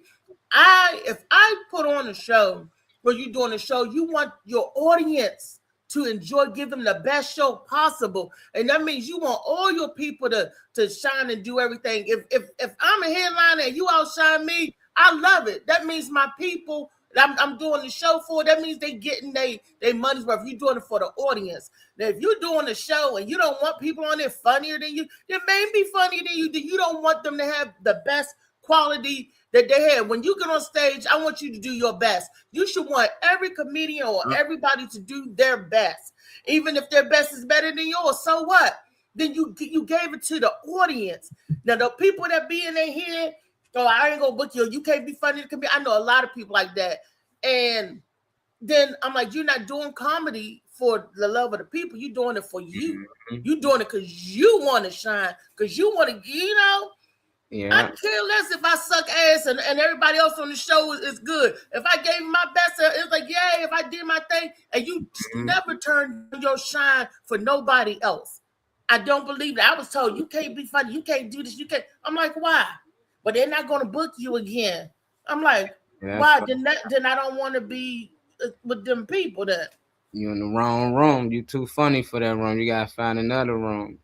If I put on a show where you're doing a show, you want your audience to enjoy, give them the best show possible. And that means you want all your people to shine and do everything. If I'm a headliner and you outshine me, I love it. That means my people that I'm doing the show for, that means they getting their money's worth. You're doing it for the audience. Now, if you're doing a show and you don't want people on there funnier than you, they may be funnier than you. You don't want them to have the best quality that they have. When you get on stage, I want you to do your best. You should want every comedian or everybody to do their best. Even if their best is better than yours, so what? Then you gave it to the audience. Now, the people that be in their head, oh, I ain't gonna book you. You can't be funny. I know a lot of people like that. And then I'm like, you're not doing comedy for the love of the people. You're doing it for you. You're doing it because you want to shine, because you want to, Yeah. I care less if I suck ass and everybody else on the show is good. If I gave my best, it's like, yeah, if I did my thing, and you never turn your shine for nobody else. I don't believe that. I was told you can't be funny, you can't do this, you can't. I'm like, why? But they're not going to book you again. I'm like, why? Then I don't want to be with them people that. You're in the wrong room. You too funny for that room. You gotta find another room,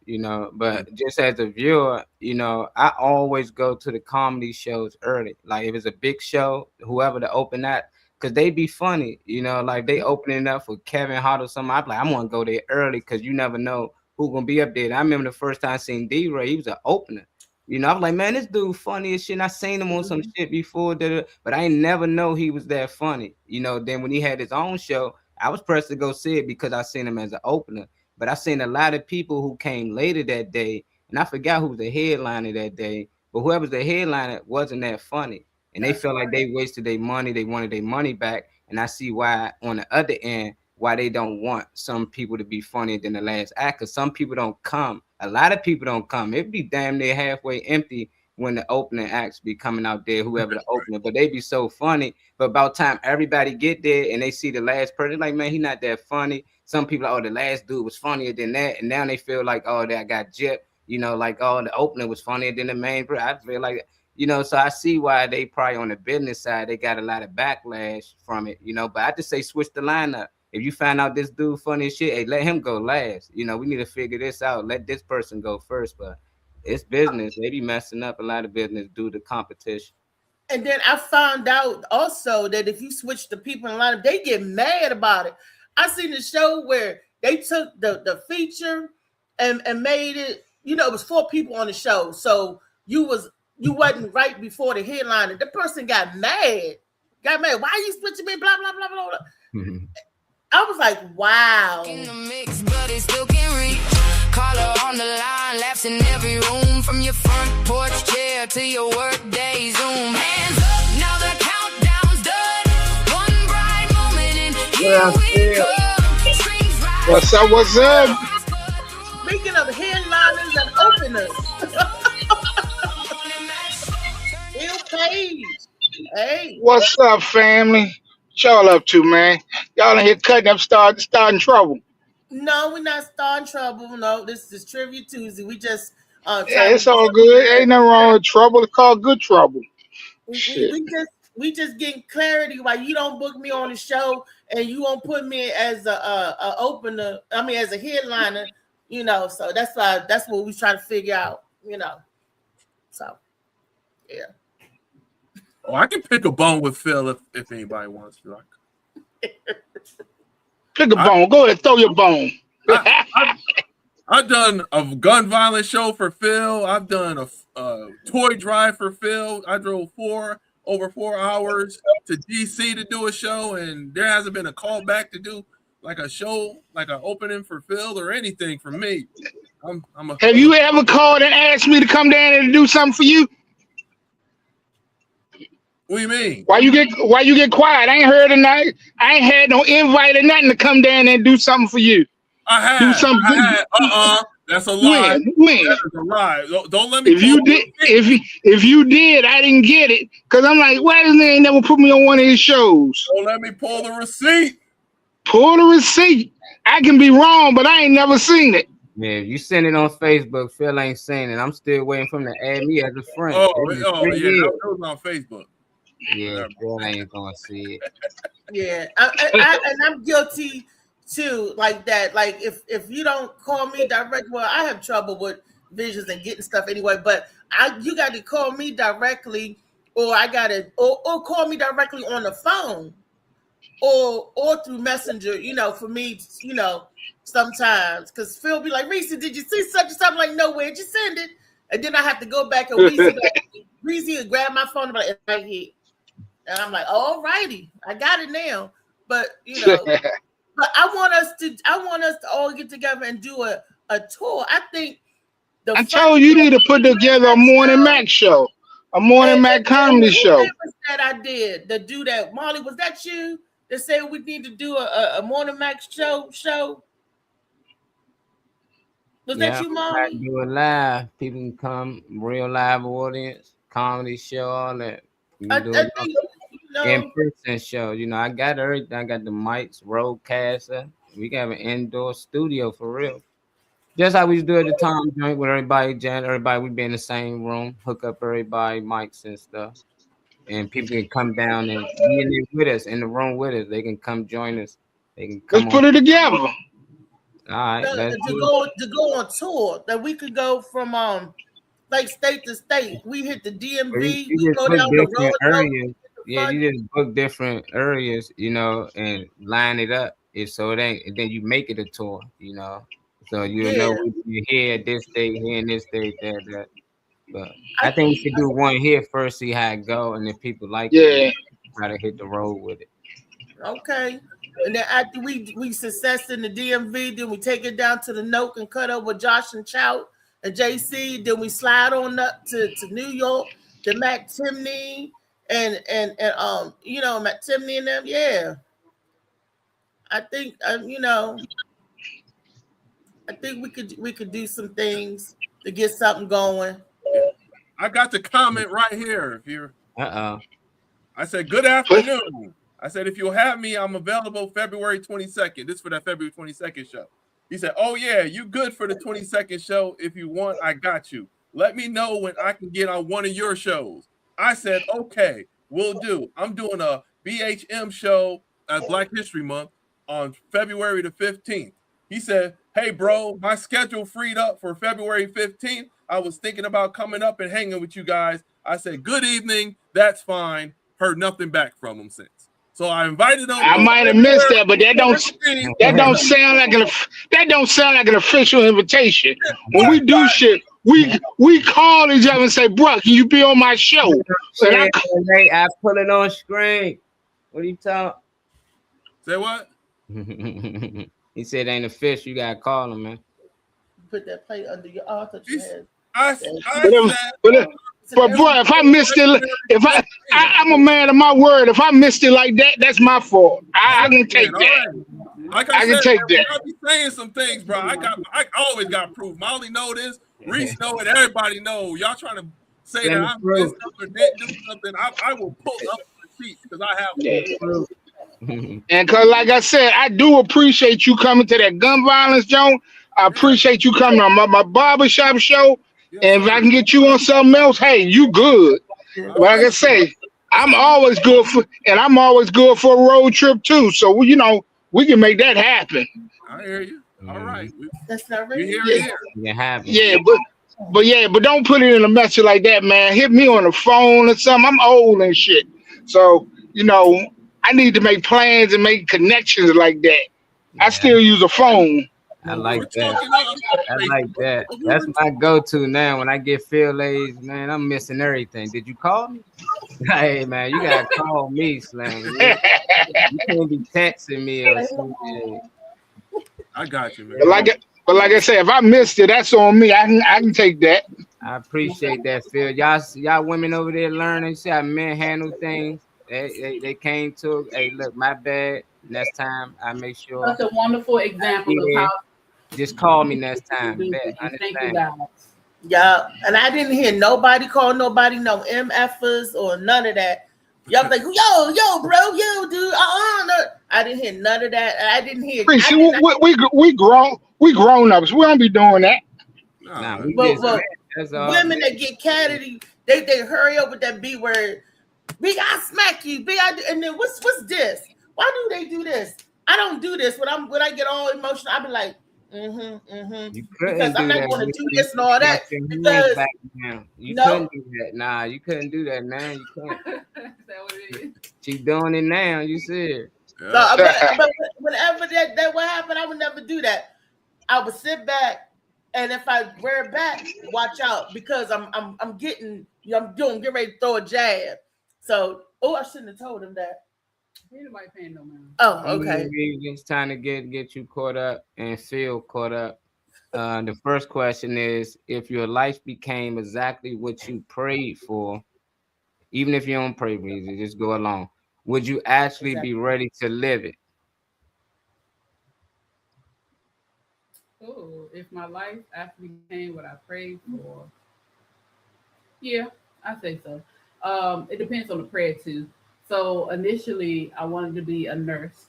But just as a viewer, I always go to the comedy shows early. Like if it's a big show, whoever to open that, because they be funny, like they opening up for Kevin Hart or something. I'm like, I'm gonna go there early because you never know who's gonna be up there. And I remember the first time I seen D-Ray, he was an opener. I'm like, man, this dude funny as shit. And I seen him on some shit before, but I ain't never know he was that funny. Then when he had his own show, I was pressed to go see it because I seen him as an opener. But I seen a lot of people who came later that day, and I forgot who was the headliner that day. But whoever's the headliner wasn't that funny, and they felt like they wasted their money. They wanted their money back, and I see why on the other end why they don't want some people to be funnier than the last act. Because some people don't come. A lot of people don't come. It'd be damn near halfway empty when the opening acts be coming out there, whoever the opener, but they be so funny. But about time everybody get there and they see the last person, like, man, he not that funny. Some people, oh, the last dude was funnier than that. And now they feel like, oh, that got gypped, like, oh, the opener was funnier than the main person. I feel like, so I see why they probably on the business side, they got a lot of backlash from it, but I just say switch the lineup. If you find out this dude funny as shit, hey, let him go last. We need to figure this out. Let this person go first, but it's business. They be messing up a lot of business due to competition. And then I found out also that if you switch the people in line, they get mad about it. I seen the show where they took the feature and made it, it was 4 people on the show. So you wasn't right before the headliner. The person got mad. Why are you switching me? Blah, blah, blah, blah, blah. I was like, wow. In the mix, but it still can reach. Call her on the line, laughs in every room, from your front porch chair to your work day Zoom. Hands up, now the countdown's done. One bright moment and here we go. What's up? What's up? Speaking of headliners and openers, Bill Page. Hey. What's up, family? What y'all up to, man? Y'all in here cutting up, starting trouble. No, we're not starting trouble. No, this is Trivia Tuesday. We just yeah, it's all good. Ain't nothing wrong with trouble. It's called good trouble. We just getting clarity why you don't book me on the show and you won't put me as a opener. I mean, as a headliner. So that's what we trying to figure out. So yeah. Oh, I can pick a bone with Phil if anybody wants to. Pick a bone. Go ahead, throw your bone. I've done a gun violence show for Phil. I've done a toy drive for Phil. I drove over 4 hours to DC to do a show, and there hasn't been a call back to do like a show, like an opening for Phil or anything for me. Have you ever called and asked me to come down and do something for you? What do you mean? Why you get quiet? I ain't heard of nothing. I ain't had no invite or nothing to come down and do something for you. I had. Do something. That's a lie. When? That is a lie. Don't let me. If you did, I didn't get it because I'm like, why doesn't they never put me on one of his shows? Don't let me pull the receipt. Pull the receipt. I can be wrong, but I ain't never seen it. Yeah, you send it on Facebook. Phil ain't saying it. I'm still waiting for him to add me as a friend. Yeah, that was on Facebook. Yeah, Phil ain't gonna see it. Yeah, and I'm guilty too, like that. Like if you don't call me direct, well, I have trouble with visions and getting stuff anyway. But you got to call me directly, or or call me directly on the phone, or through Messenger. You know, for me, you know, sometimes because Phil be like, Reese, did you see such and something? Like, no, where'd you send it? And then I have to go back and Reese would grab my phone and be like, it's right here. And I'm like, all righty, I got it now. But you know, but I want us to all get together and do a tour. I think I told you need to put together a Morning Mac show, a Morning Mac comedy show. That I did to do that. Molly, was that you that said we need to do a Morning Mac show? Was that you, Molly? Do it live. People can come, real live audience, comedy show, all that. I think, in-person show. You know, I got everything. I got the mics, roadcaster. We got an indoor studio for real. Just how we do at the Tom joint with everybody, we be in the same room, hook up everybody, mics and stuff. And people can come down and be in there with us, in the room with us. They can come join us. They can come. Let's put it together. All right, to go on tour, that we could go from like state to state. We hit the DMV. You go down the road. Areas. Yeah, you just book different areas, you know, and line it up. So it ain't. And then you make it a tour, you know. So you know you're here at this date, here and this date, that. But I think we should do one here first, see how it go, and if people like it, try to hit the road with it. Okay. And then after we success in the DMV, then we take it down to the Nook and cut up with Josh and Chout and JC. Then we slide on up to New York, to Matt Timney and you know, Matt Timney and them. Yeah. I think you know, I think we could do some things to get something going. I got the comment right here. If you're I said good afternoon. I said, if you'll have me, I'm available February 22nd. This is for that February 22nd show. He said, oh, yeah, you good for the 22nd show. If you want, I got you. Let me know when I can get on one of your shows. I said, okay, we'll do. I'm doing a BHM show at Black History Month on February the 15th. He said, hey, bro, my schedule freed up for February 15th. I was thinking about coming up and hanging with you guys. I said, good evening. That's fine. Heard nothing back from him since. So I invited them. I might have missed that, but that don't sound like an official invitation. When we do shit, we call each other and say, "Bro, can you be on my show?" I put it on screen. What are you talking? Say what? He said, "Ain't official. You gotta call him, man." Put that plate under your altar. But boy, if I missed it, I'm a man of my word. If I missed it like that, that's my fault. I can take that. Like I can take that. I be saying some things, bro. I always got proof. Molly know this. Reese know it. Everybody know. Y'all trying to say that I missed something, didn't do something. I will pull up the receipts because I have proof. And because, like I said, I do appreciate you coming to that gun violence, Joan. I appreciate you coming on my barbershop show. And if I can get you on something else, hey, you good. But like I say, I'm always good for a road trip too. So you know, we can make that happen. I hear you. All right. That's not right. But don't put it in a message like that, man. Hit me on the phone or something. I'm old and shit. So, you know, I need to make plans and make connections like that. I still use a phone. I like We're that. talking about I like that. That's my go-to now. When I get field days, man, I'm missing everything. Did you call me? Hey, man, you gotta call me, Slam. You can't be texting me or something. I got you, man. But like I said, if I missed it, that's on me. I can take that. I appreciate that, Phil. Y'all women over there learning. See how men handle things. They came to. Hey, look, my bad. Next time, I make sure. Such a wonderful example of Yeah. how Just call me next time. to do Bet. things. Thank you, Understand? guys. Yeah, and I didn't hear nobody call nobody no MFers or none of that. Y'all was like, yo, bro, yo, dude. No. I didn't hear none of that. And I didn't hear. See, we grown ups. We don't be doing that. Nah, we But just that's all. women that get catty, they hurry up with that B word. Big, I smack you. Big, and then what's this? Why do they do this? I don't do this when I get all emotional. I be like, You because I'm not going to do this and all that because you no. couldn't do that. Nah, you couldn't do that, man. You can't. Is that what it is? She doing it now. You see it. So, but whenever that would happen, I would never do that. I would sit back, and if I wear it back, watch out because I'm getting get ready to throw a jab. So I shouldn't have told him that. Ain't nobody paying no money. Oh, okay. It's time to get you caught up and feel caught up. The first question is: if your life became exactly what you prayed for, even if you don't pray for it, just go along. Would you actually be ready to live it? Oh, if my life actually became what I prayed for, yeah, I say so. It depends on the prayer too. So initially, I wanted to be a nurse.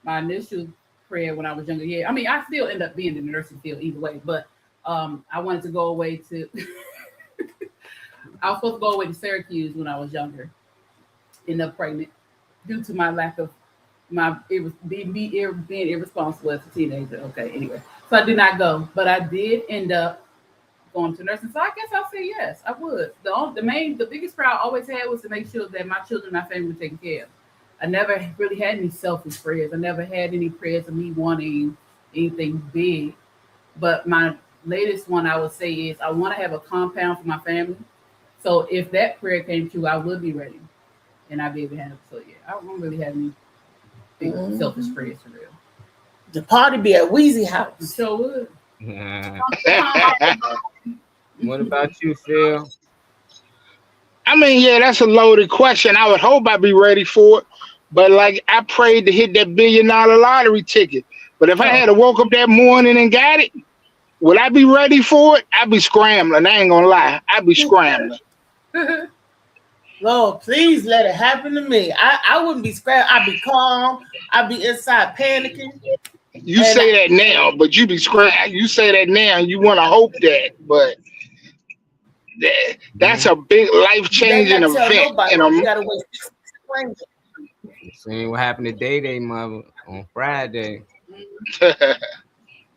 My initial prayer when I was younger, yeah. I mean, I still end up being in the nursing field either way, but I wanted to go away to. I was supposed to go away to Syracuse when I was younger. Ended up pregnant due to my lack of being irresponsible as a teenager. Okay, anyway, so I did not go, but I did end up going to nursing. So I guess I'll say yes, I would. The biggest prayer I always had was to make sure that my children and my family were taken care of. I never really had any selfish prayers. I never had any prayers of me wanting anything big. But my latest one I would say is I want to have a compound for my family. So if that prayer came true, I would be ready. And I'd be able to handle it. So yeah, I don't really have any big selfish prayers for real. The party be at Wheezy house. So would. What about you, Phil? I mean, yeah, that's a loaded question. I would hope I'd be ready for it. But like I prayed to hit that $1 billion lottery ticket. But if I had to woke up that morning and got it, would I be ready for it? I'd be scrambling. I ain't gonna lie. I'd be scrambling. Lord, please let it happen to me. I wouldn't be scrambling. I'd be calm. I'd be inside panicking. You say that now, but you be scrambling. You say that now, you want to hope that, but that's a big life-changing event. See what happened to Day mother on Friday.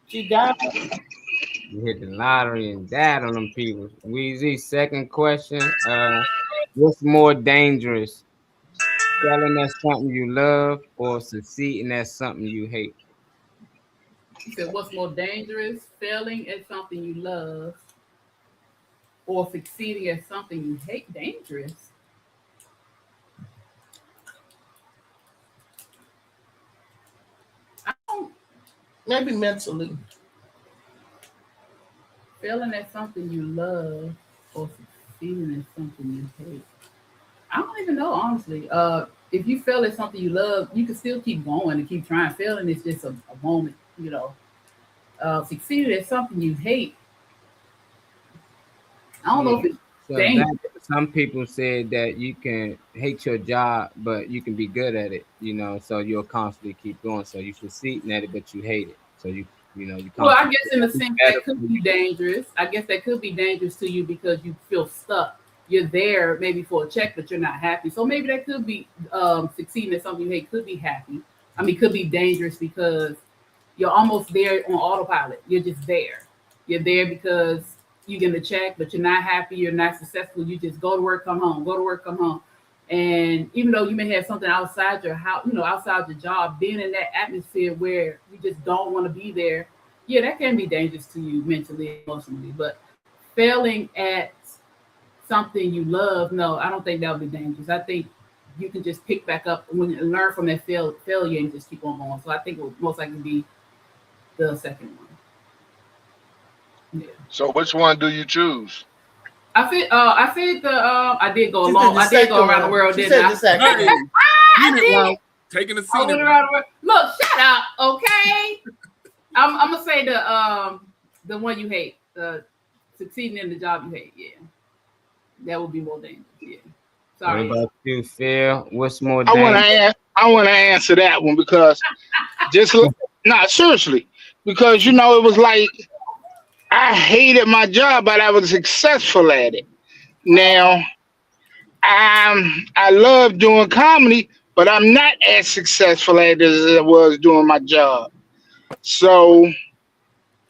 She died. You hit the lottery and died on them people. Weezy, second question. What's more dangerous? Selling at something you love or succeeding at something you hate? You said what's more dangerous? Failing at something you love or succeeding at something you hate? Dangerous. Maybe mentally. Failing at something you love or succeeding at something you hate. I don't even know, honestly. If you fail at something you love, you can still keep going and keep trying. Failing is just a moment, you know. Succeeding at something you hate. I don't know if it's dangerous. Some people said that you can hate your job, but you can be good at it, you know, so you'll constantly keep going. So you succeed at it, but you hate it. So you well, I guess in a sense that could be dangerous. I guess that could be dangerous to you because you feel stuck. You're there maybe for a check, but you're not happy. So maybe that could be succeeding at something you hate could be happy. I mean, could be dangerous because you're almost there on autopilot. You're just there. You're there because you get a check, but you're not happy. You're not successful. You just go to work, come home, go to work, come home. And even though you may have something outside your house, you know, outside your job, being in that atmosphere where you just don't want to be there, Yeah, that can be dangerous to you mentally, emotionally. But failing at something you love, no, I don't think that would be dangerous. I think you can just pick back up when you learn from that failure and just keep on going. So I think it would most likely be the second one. Yeah. So which one do you choose? I said the I did go She along. said I did go second around the one. world, She didn't said I? the second Hey, one. scenic did. route. Taking the I went scenic around route. the world. Look, shut up, okay? I'm gonna say the one you hate, the succeeding in the job you hate. Yeah, that would be more dangerous. Yeah. What Sorry. about you, Phil? What's more I want to dangerous? I want to answer that one because not seriously, because you know it was like I hated my job, but I was successful at it. Now I love doing comedy, but I'm not as successful at it as I was doing my job. So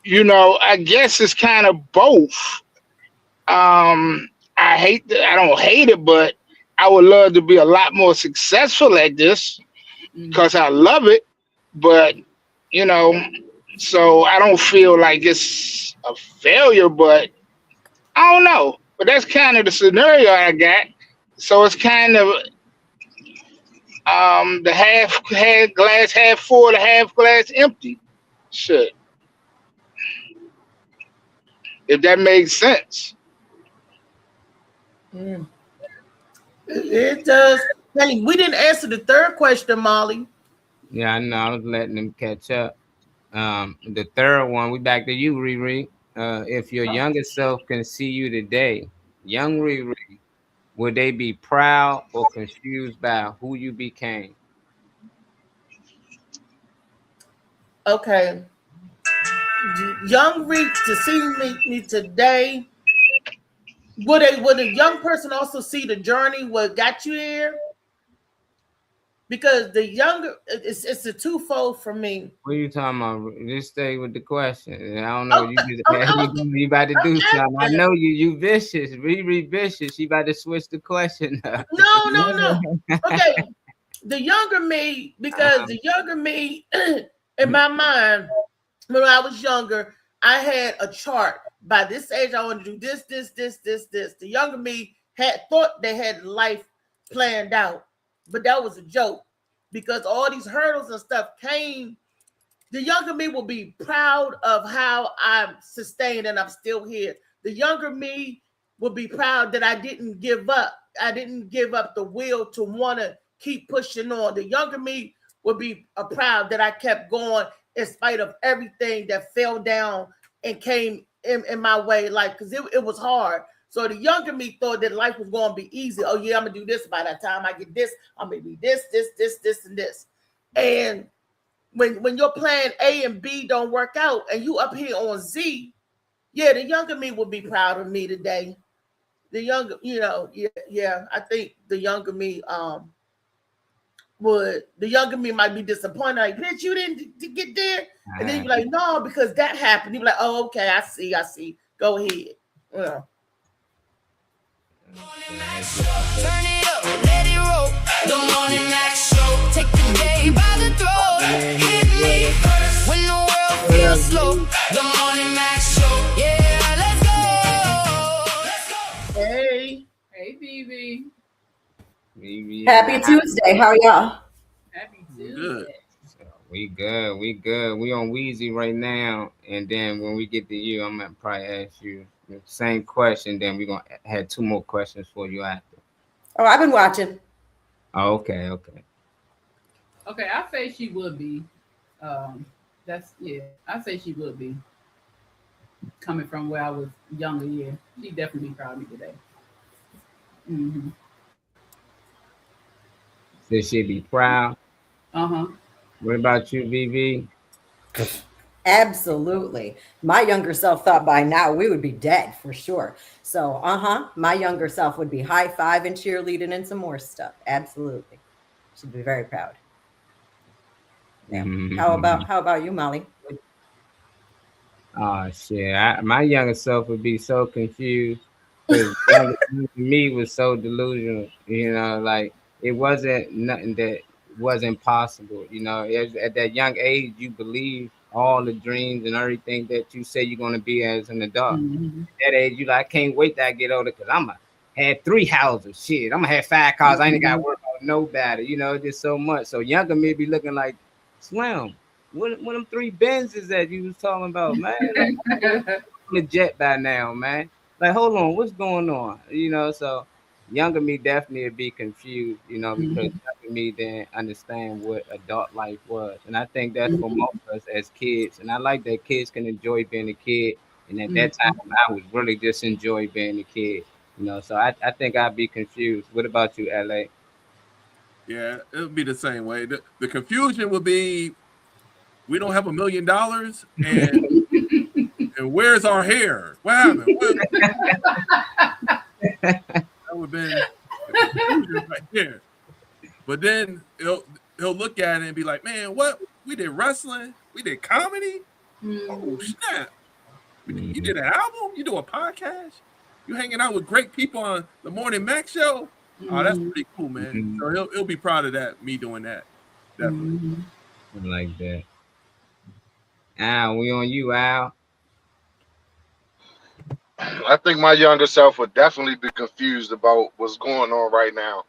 you know, I guess it's kind of both. I don't hate it, but I would love to be a lot more successful at this Mm. because I love it. But you know, so I don't feel like it's a failure, but I don't know. But that's kind of the scenario I got. So it's kind of the half glass half full, the half glass empty. Shit, if that makes sense. Mm. It does. Hey, we didn't answer the third question, Molly. Yeah, I know. I was letting them catch up. The third one, we back to you, Riri. If your younger self can see you today, young Riri, would they be proud or confused by who you became? Okay. Young Reek to see me today. Would a young person also see the journey what got you here? Because the younger it's a twofold for me. What are you talking about? Just stay with the question. I don't know. Oh, You just, I'm you about to do something. I asking. know you. You vicious. Riri vicious. She about to switch the question up. No. Okay. The younger me, because the younger me in my mind, when I was younger, I had a chart. By this age, I want to do this. The younger me had thought they had life planned out, but that was a joke because all these hurdles and stuff came. The younger me will be proud of how I'm sustained and I'm still here. The younger me will be proud that I didn't give up. I didn't give up the will to want to keep pushing on. The younger me would be proud that I kept going in spite of everything that fell down and came in my way, like because it was hard. So the younger me thought that life was going to be easy. Oh yeah, I'm gonna do this. By the time I get this, I'm gonna be this, and this. And when your plan A and B don't work out, and you up here on Z, yeah, the younger me would be proud of me today. The younger, yeah, I think the younger me, the younger me might be disappointed, like, bitch, you didn't get there. And then you're like, no, because that happened. You're like, oh, okay, I see. Go ahead. Yeah. Turn it up, let it roll. The morning max show. Take the day by the throat. Hit me first when the world feels slow. The morning max show. Yeah, let's go. Hey. Hey, BB. Happy Tuesday. How are y'all? Happy Good. Tuesday. We good. We on Wheezy right now, and then when we get to you, I'm gonna probably ask you the same question. Then we're gonna have two more questions for you after. Oh, I've been watching. Oh, okay. Okay, I say she would be. I say she would be. Coming from where I was younger, yeah, she definitely proud of me today. Mm-hmm. So she'd be proud. Uh-huh. What about you, VV? Absolutely. My younger self thought by now we would be dead for sure. So, my younger self would be high five and cheerleading and some more stuff. Absolutely. She'd be very proud. Yeah. How about you, Molly? Oh shit! My younger self would be so confused because me was so delusional. Like it wasn't nothing that wasn't possible. At that young age, you believe all the dreams and everything that you say you're gonna be as an adult. Mhm. At that age, you like, I can't wait till I get older because I'm gonna have 3 houses. Shit, I'm gonna have 5 cars. I ain't got to work on nobody. You know, just so much. So younger me be looking like Slim. What them 3 Benzes that you was talking about, man? Like, I'm on the jet by now, man. Like, hold on, what's going on? You know, so younger me definitely would be confused, you know, because younger me didn't understand what adult life was. And I think that's for most of us as kids. And I like that kids can enjoy being a kid. And at that time, I was really just enjoy being a kid, you know. So I think I'd be confused. What about you, LA? Yeah, it would be the same way. The confusion would be, we don't have $1 million, and where's our hair? What happened? That would have been the confusion right there. But then he'll look at it and be like, man, what? We did wrestling? We did comedy? Oh, snap. You did an album? You do a podcast? You hanging out with great people on the Morning Mac show? Oh, that's pretty cool, man. So he'll be proud of that, me doing that. Definitely. I like that. Al, we on you, Al. I think my younger self would definitely be confused about what's going on right now,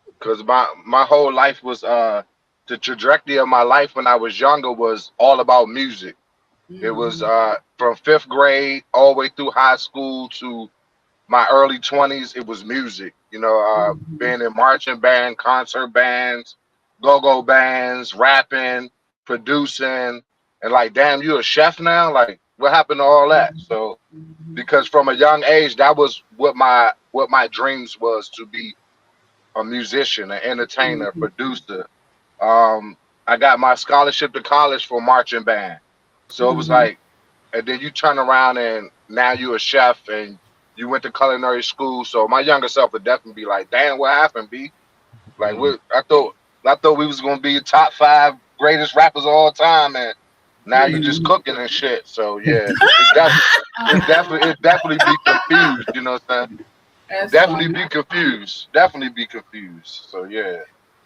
because my whole life was the trajectory of my life when I was younger was all about music. It was from 5th grade all the way through high school to my early 20s. It was music, you know, being in marching band, concert bands, go-go bands, rapping, producing, and like, damn, you a chef now? Like, what happened to all that? So, because from a young age, that was what my dreams was, to be a musician, an entertainer, producer. I got my scholarship to college for marching band. So it was like, and then you turn around and now you're a chef and you went to culinary school. So my younger self would definitely be like, damn, what happened, B? Like, I thought we was gonna be top 5 greatest rappers of all time, and now you just cooking and shit. So yeah, it definitely be confused. You know what I'm saying? That's Definitely funny. be confused. Definitely be confused. So yeah.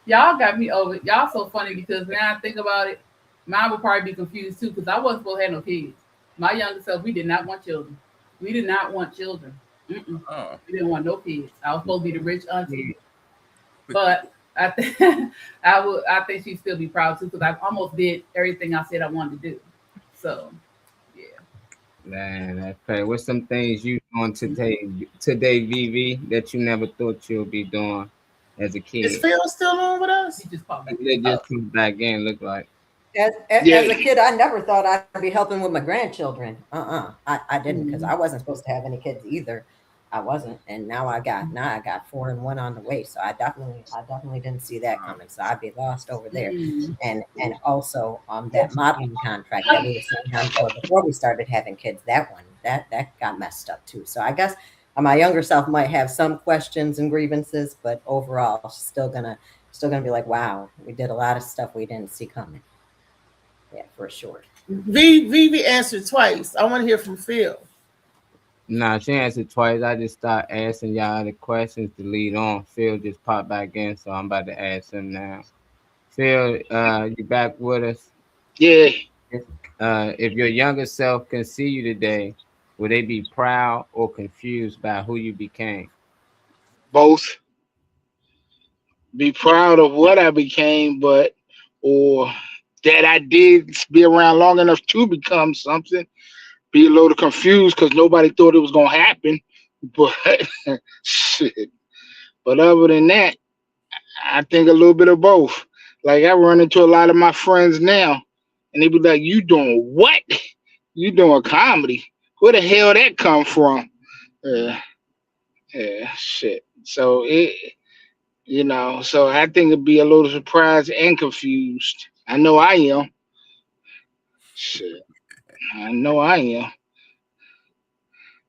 Y'all got me over. Y'all so funny because now I think about it, mine would probably be confused too because I wasn't supposed to have no kids. My younger self, we did not want children. We did not want children. Oh. We didn't want no kids. I was supposed to be the rich auntie, but I think she'd still be proud too because I almost did everything I said I wanted to do. So, yeah. Man, that's crazy. What's some things you doing today, VV, that you never thought you'll be doing as a kid? Is Phil still on with us? He just popped back. They just come back in, look like. As a kid, I never thought I'd be helping with my grandchildren. I didn't, because I wasn't supposed to have any kids either. I wasn't, and now I got 4 and 1 on the way. So I definitely didn't see that coming. So I'd be lost over there. And also that modeling contract that we were signing on for before we started having kids, that got messed up too. So I guess my younger self might have some questions and grievances, but overall still gonna be like, wow, we did a lot of stuff we didn't see coming. Yeah, for sure. Vivi answered twice. I want to hear from Phil. Nah, she answered twice. I just start asking y'all the questions to lead on. Phil just popped back in, so I'm about to ask him now. Phil, you back with us? Yeah. If your younger self can see you today, would they be proud or confused by who you became? Both. Be proud of what I became, or that I did be around long enough to become something. Be a little confused because nobody thought it was gonna happen. But shit. But other than that, I think a little bit of both. Like, I run into a lot of my friends now, and they be like, "You doing what? You doing comedy? Where the hell that come from?" Yeah, shit. So so I think it'd be a little surprised and confused. I know I am. Shit. I know I am.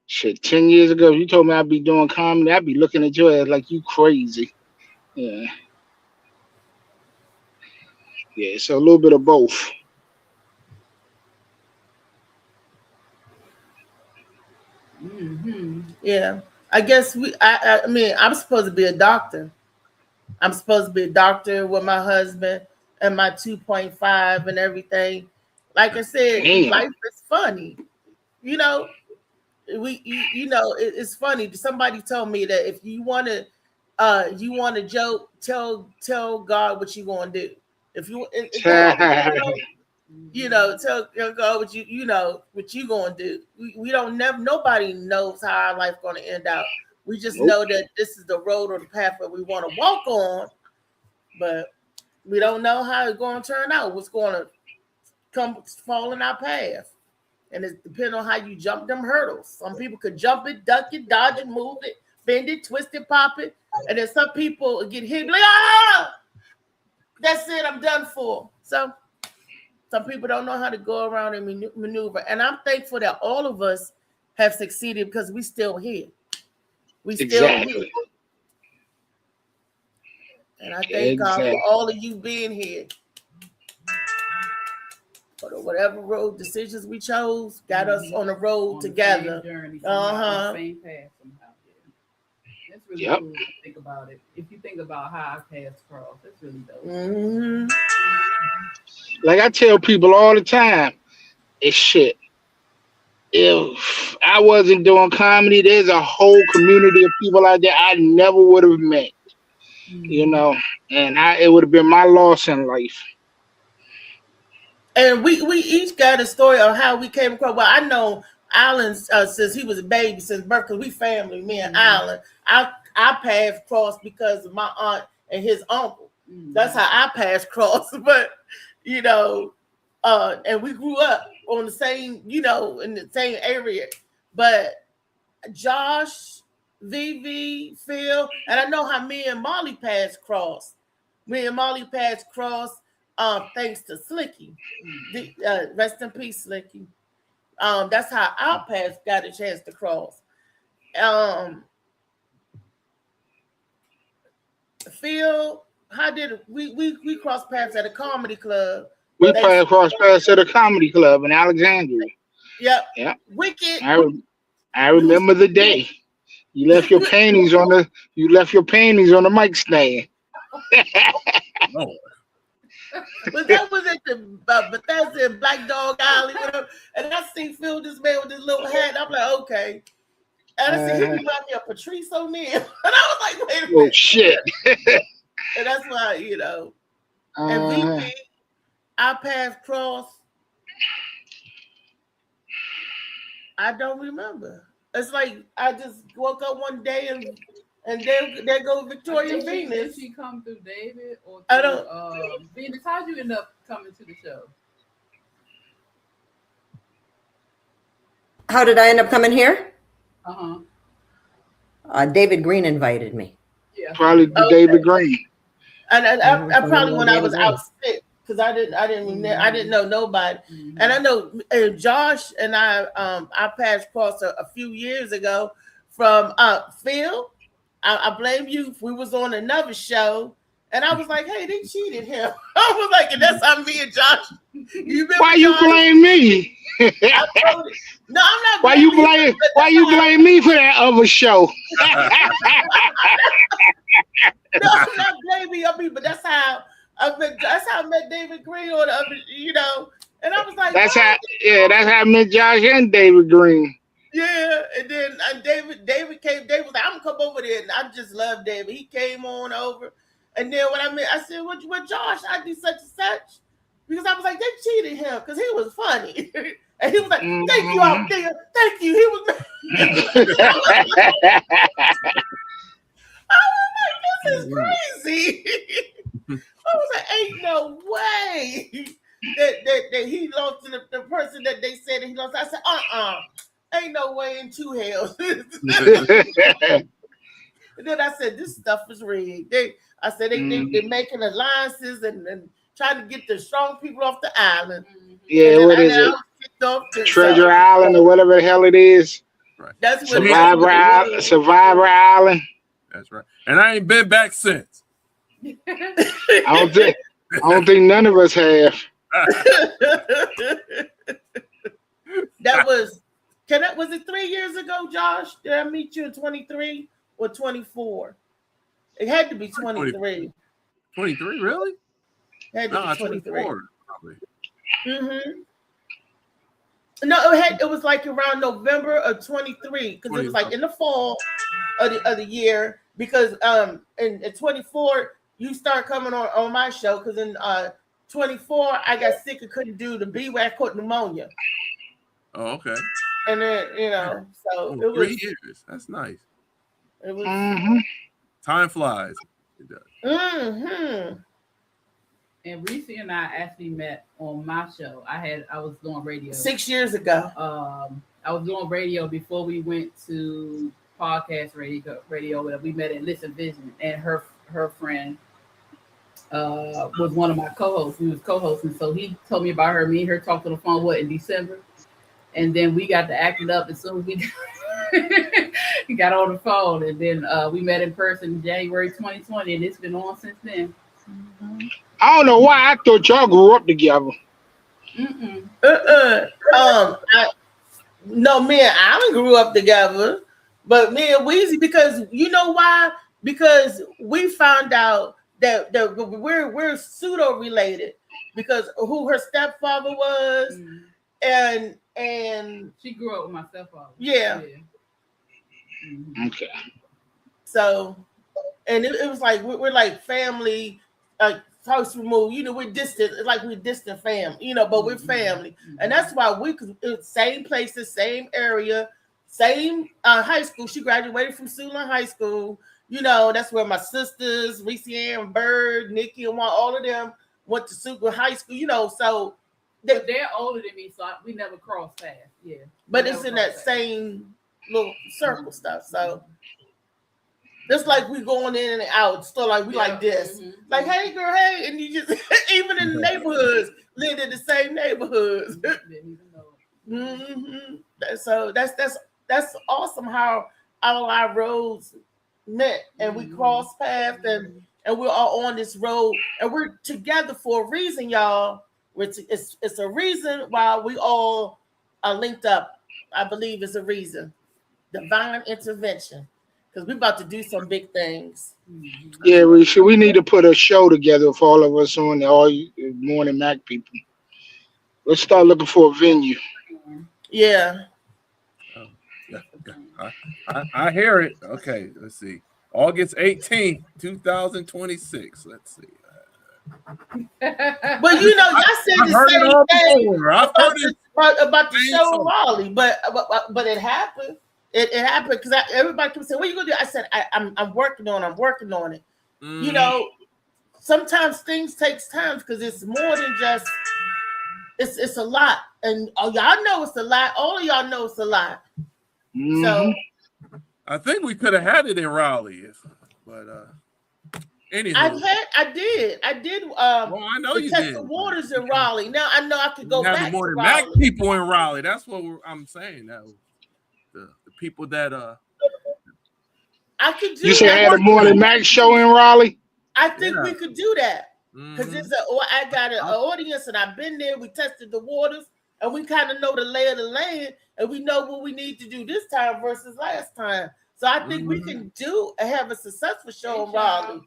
Shit, 10 years ago, if you told me I'd be doing comedy, I'd be looking at your ass like you crazy. Yeah. Yeah, so a little bit of both. Yeah. I guess I mean, I'm supposed to be a doctor. I'm supposed to be a doctor with my husband and my 2.5 and everything. Like I said, Damn. life is funny. You know, it's funny. Somebody told me that if you want to joke, tell God what you gonna do. If you tell God what what you gonna do. We don't never. Nobody knows how our life gonna end out. We just know that this is the road or the path that we want to walk on, but we don't know how it's going to turn out. What's going to fall in our path, and it depends on how you jump them hurdles. Some people could jump it, duck it, dodge it, move it, bend it, twist it, pop it, and then some people get hit like, that's it, I'm done for. So some people don't know how to go around and maneuver, and I'm thankful that all of us have succeeded because we still here. We still here. And I thank God for all of you being here. For whatever road decisions we chose, got us on the road together. Same path somehow. That's really cool to think about it. If you think about how our paths cross, that's really dope. Mm-hmm. Like I tell people all the time, it's shit. If I wasn't doing comedy, there's a whole community of people out there I never would have met. And it would have been my loss in life. And we each got a story of how we came across. Well, I know Alan since he was a baby, since birth, because we family, me and Alan. Our paths crossed because of my aunt and his uncle. That's how our paths crossed. But and we grew up on the same, in the same area. But Josh, Vivi, Phil, and I know how me and Molly paths crossed. Me and Molly paths crossed thanks to Slicky. Rest in peace, Slicky. That's how our paths got a chance to cross. Phil, how did we cross paths at a comedy club? We crossed paths at a comedy club in Alexandria. Yep. Wicked. I remember the day. You left your panties on the mic stand. No. But that was at the Bethesda and Black Dog Alley, whatever. And I see Phil, this man with this little hat. I'm like, okay. And I said, he remind me of Patrice O'Neal. And I was like, wait a minute. Oh shit. And that's why, and VP, our paths crossed. I don't remember. It's like I just woke up one day and there goes Victoria Venus. Did she come through David or through, I don't. Venus? How'd you end up coming to the show? How did I end up coming here? Uh-huh. David Green invited me. Yeah. Probably David Green. And I probably when I was out sick because I didn't know nobody. Mm-hmm. And I know Josh and I passed across a few years ago from Phil. I blame you. We was on another show, and I was like, "Hey, they cheated him." I was like, "And that's how me and Josh." Why you blame me? No, I'm not. Why you blame me for that other show? No, I'm not blaming you, but that's how I met David Green or the other, And I was like, that's how I met Josh and David Green. Yeah, and then David came. David was like, "I'm gonna come over there," and I just love David. He came on over, and then when I said, "What, Josh? I do such and such," because I was like, "They cheated him because he was funny," and he was like, "Thank you out there, thank you." He was. I was like, "This is crazy." I was like, "Ain't no way that he lost to the person that they said that he lost." I said, ain't no way in two hells. And then I said, this stuff is rigged. They're making alliances and trying to get the strong people off the island. Yeah, what is it? Treasure Island or whatever the hell it is. Right. That's what Survivor Island. That's right. And I ain't been back since. I don't think none of us have. That was. Was it 3 years ago, Josh? Did I meet you in 23 or 24? It had to be 23. 23, really? It had to be 23. 24, probably. Mm-hmm. No, it was like around November of 23 because it was like in the fall of the year because in 24 you start coming on my show because in 24 I got sick and couldn't do the BWAC, caught pneumonia. Oh, okay. And then so it was 3 years. That's nice. It was time flies. It does. And Reese and I actually met on my show. I was doing radio 6 years ago. I was doing radio before we went to podcast radio. We met at Listen Vision, and her friend was one of my co-hosts. We was co-hosting, so he told me about her. Me and her talked on the phone in December, and then we got to acting up as soon as we got on the phone, and then we met in person in January 2020, and it's been on since then. I don't know why I thought y'all grew up together. No, me and Alan grew up together, but me and Weezy, because you know why? Because we found out that we're pseudo related because who her stepfather was, and she grew up with my stepfather. Yeah. Okay. So, and it was like we're like family, like house removed. You know, we're distant, like we're distant family. You know, but we're family, and that's why we could same places, same area, same high school. She graduated from Siouxland High School. You know, that's where my sisters, Reese Ann, Bird, Nikki, and all of them went to Siouxland High School. You know, so they're older than me, so we never crossed paths. Yeah, but it's in that same little circle stuff. So just like we going in and out, still like we like this, like hey girl, hey, and you just even in the neighborhoods, live in the same neighborhoods. So that's awesome how all our roads met and we crossed paths and we're all on this road and we're together for a reason, y'all. It's a reason why we all are linked up. I believe it's a reason. Divine intervention. Because we're about to do some big things. Yeah, we need to put a show together for all of us on the All Morning Mac people. Let's start looking for a venue. Yeah. I hear it. Okay, let's see. August 18th, 2026. Let's see. Well, you know, y'all said the same thing about the show in Raleigh, but it happened. It happened because everybody kept saying, "What are you gonna do?" I said, "I'm working on it." You know, sometimes things takes time because it's more than just. It's a lot, and y'all know it's a lot. All of y'all know it's a lot. So, I think we could have had it in Raleigh, but anyhow, I did. Well, I know you test did. The waters in Raleigh. Now I know I could go back more to than Raleigh. Mac people in Raleigh. That's what I'm saying. Now, the people that I could do. You should have a Morning Mac show in Raleigh. I think we could do that because I got an audience and I've been there. We tested the waters and we kind of know the lay of the land and we know what we need to do this time versus last time. So I think we can have a successful show in Raleigh.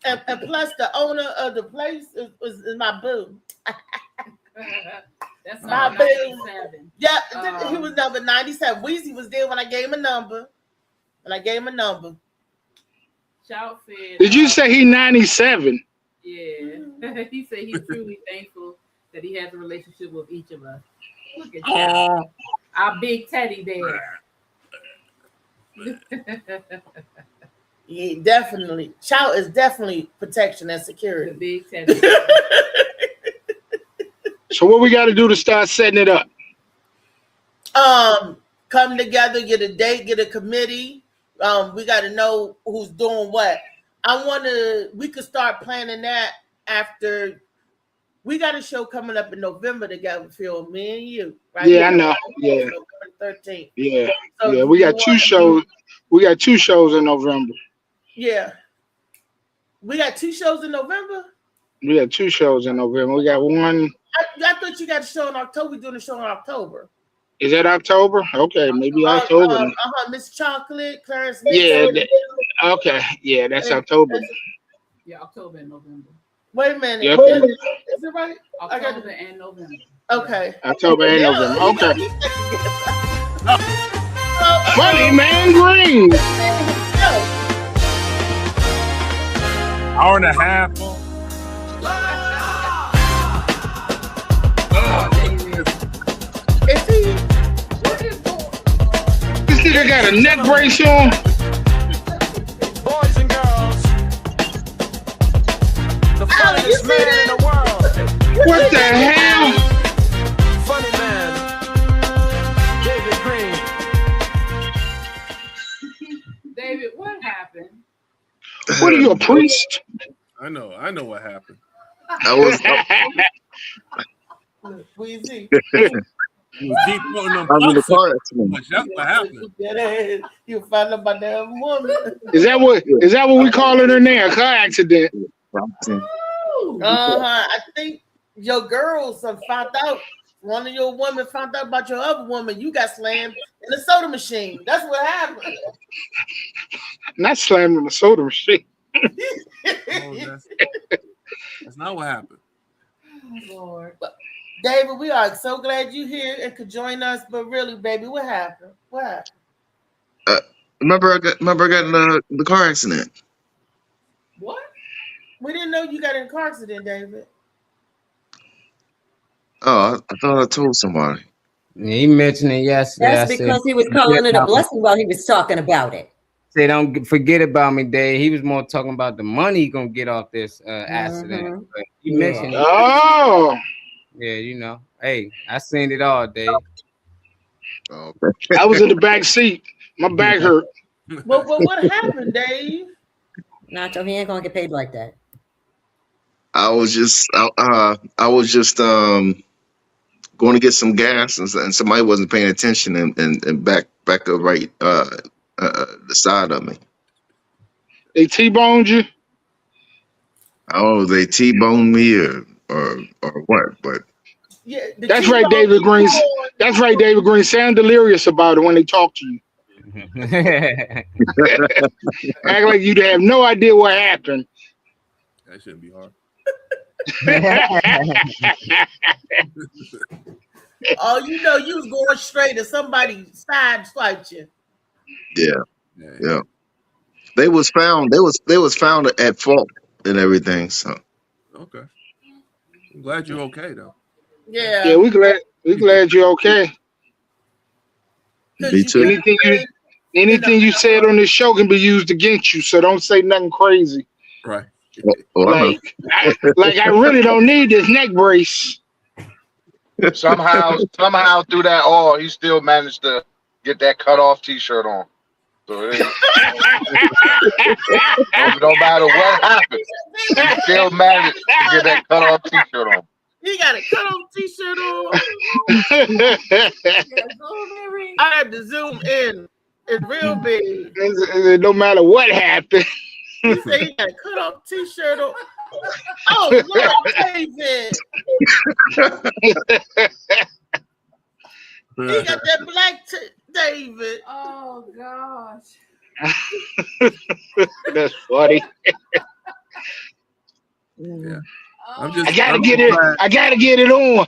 And plus, the owner of the place is my boo. That's my boo. Yeah, he was number 97. Weezy was there when I gave him a number. Shout said, did you say he 97? Yeah. He said he's truly thankful that he has a relationship with each of us. Look at that. Our big teddy bear. Yeah, definitely. Shout is definitely protection and security. The big teddy bear. So what we got to do to start setting it up? Come together, get a date, get a committee. We got to know who's doing what. We could start planning that after. We got a show coming up in November together, Phil, me and you. Right? Yeah, I know. Yeah. November 13th. Yeah. So yeah, we got 2 shows. We got 2 shows in November. Yeah. We got 2 shows in November? We got 2 shows in November. We got one. I thought you got a show in October. We're doing a show in October. Is that October? Okay, maybe October. Miss Chocolate, Clarence. Yeah. Okay. Yeah, that's October. Yeah, October and November. Wait a minute. Yeah. Is it right? October and November. Okay. October and Yeah, November. you know, Okay. you Funny man Green. Hour and a half. Is he? This nigga got a neck brace on. Boys and girls, the Alan, you funniest see man in that? the world, What the hell? funny man, David Green. David, what happened? What are you, a priest? I know what happened. I was Look, Weezy. You keep putting them I was in the puffs car so accident. much. That's what happened. You find out about that woman. Is that what we calling her now? A car accident. I think your girls have found out. One of your women found out about your other woman. You got slammed in the soda machine. That's what happened. Not slamming the soda machine. Oh, that's not what happened. Lord. David, we are so glad you're here and could join us. But really, baby, what happened? What happened? Remember I got in the car accident. What? We didn't know you got in a car accident, David. Oh, I thought I told somebody. Yeah, he mentioned it yesterday. That's because he was calling it a blessing while he was talking about it. Say, don't forget about me, Dave. He was more talking about the money he gonna get off this accident. But he mentioned it. Oh. Yeah, you know. Hey, I seen it all, Dave. Oh, I was in the back seat. My back hurt. But what happened, Dave? Nacho, he ain't gonna get paid like that. I was just going to get some gas and somebody wasn't paying attention and back up right the side of me. They T-boned you? I don't know if they T-boned me or what, but Yeah, That's right, David Green. That's right, David Green. Sound delirious about it when they talk to you. Act like you have no idea what happened. That shouldn't be hard. Oh, you know, you was going straight and somebody sideswiped you. yeah. They was found at fault and everything. So Okay. I'm glad you're okay though. Yeah. Yeah, we glad you're okay. me too. Anything you said on this show can be used against you, so don't say nothing crazy. Right. Oh, I know. Like I really don't need this neck brace. Somehow through that all, he still managed to get that cut off T-shirt on. So no matter what happens, he still managed to get that cut off T-shirt on. He got a cut off T-shirt on. I had to zoom in. It's real big. No matter what happened. He said he got a cut off T-shirt on. Oh, Lord, David. He got that black David. Oh gosh. That's funny. Yeah. I gotta get it on.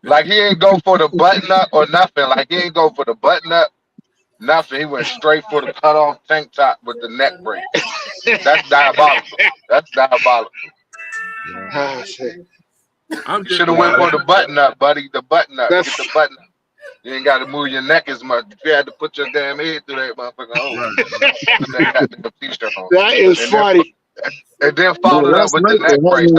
Like he ain't go for the button up or nothing. Like he ain't go for the button up, nothing. He went straight for the cut off tank top with the neck brace. That's diabolical. That's diabolical. Oh, shit. I'm just Should have went for the button up, buddy. The button up. Get the button up. You ain't got to move your neck as much. If you had to put your damn head through that motherfucker hole. That T-shirt on. That is funny. And then followed it up with the neck brace.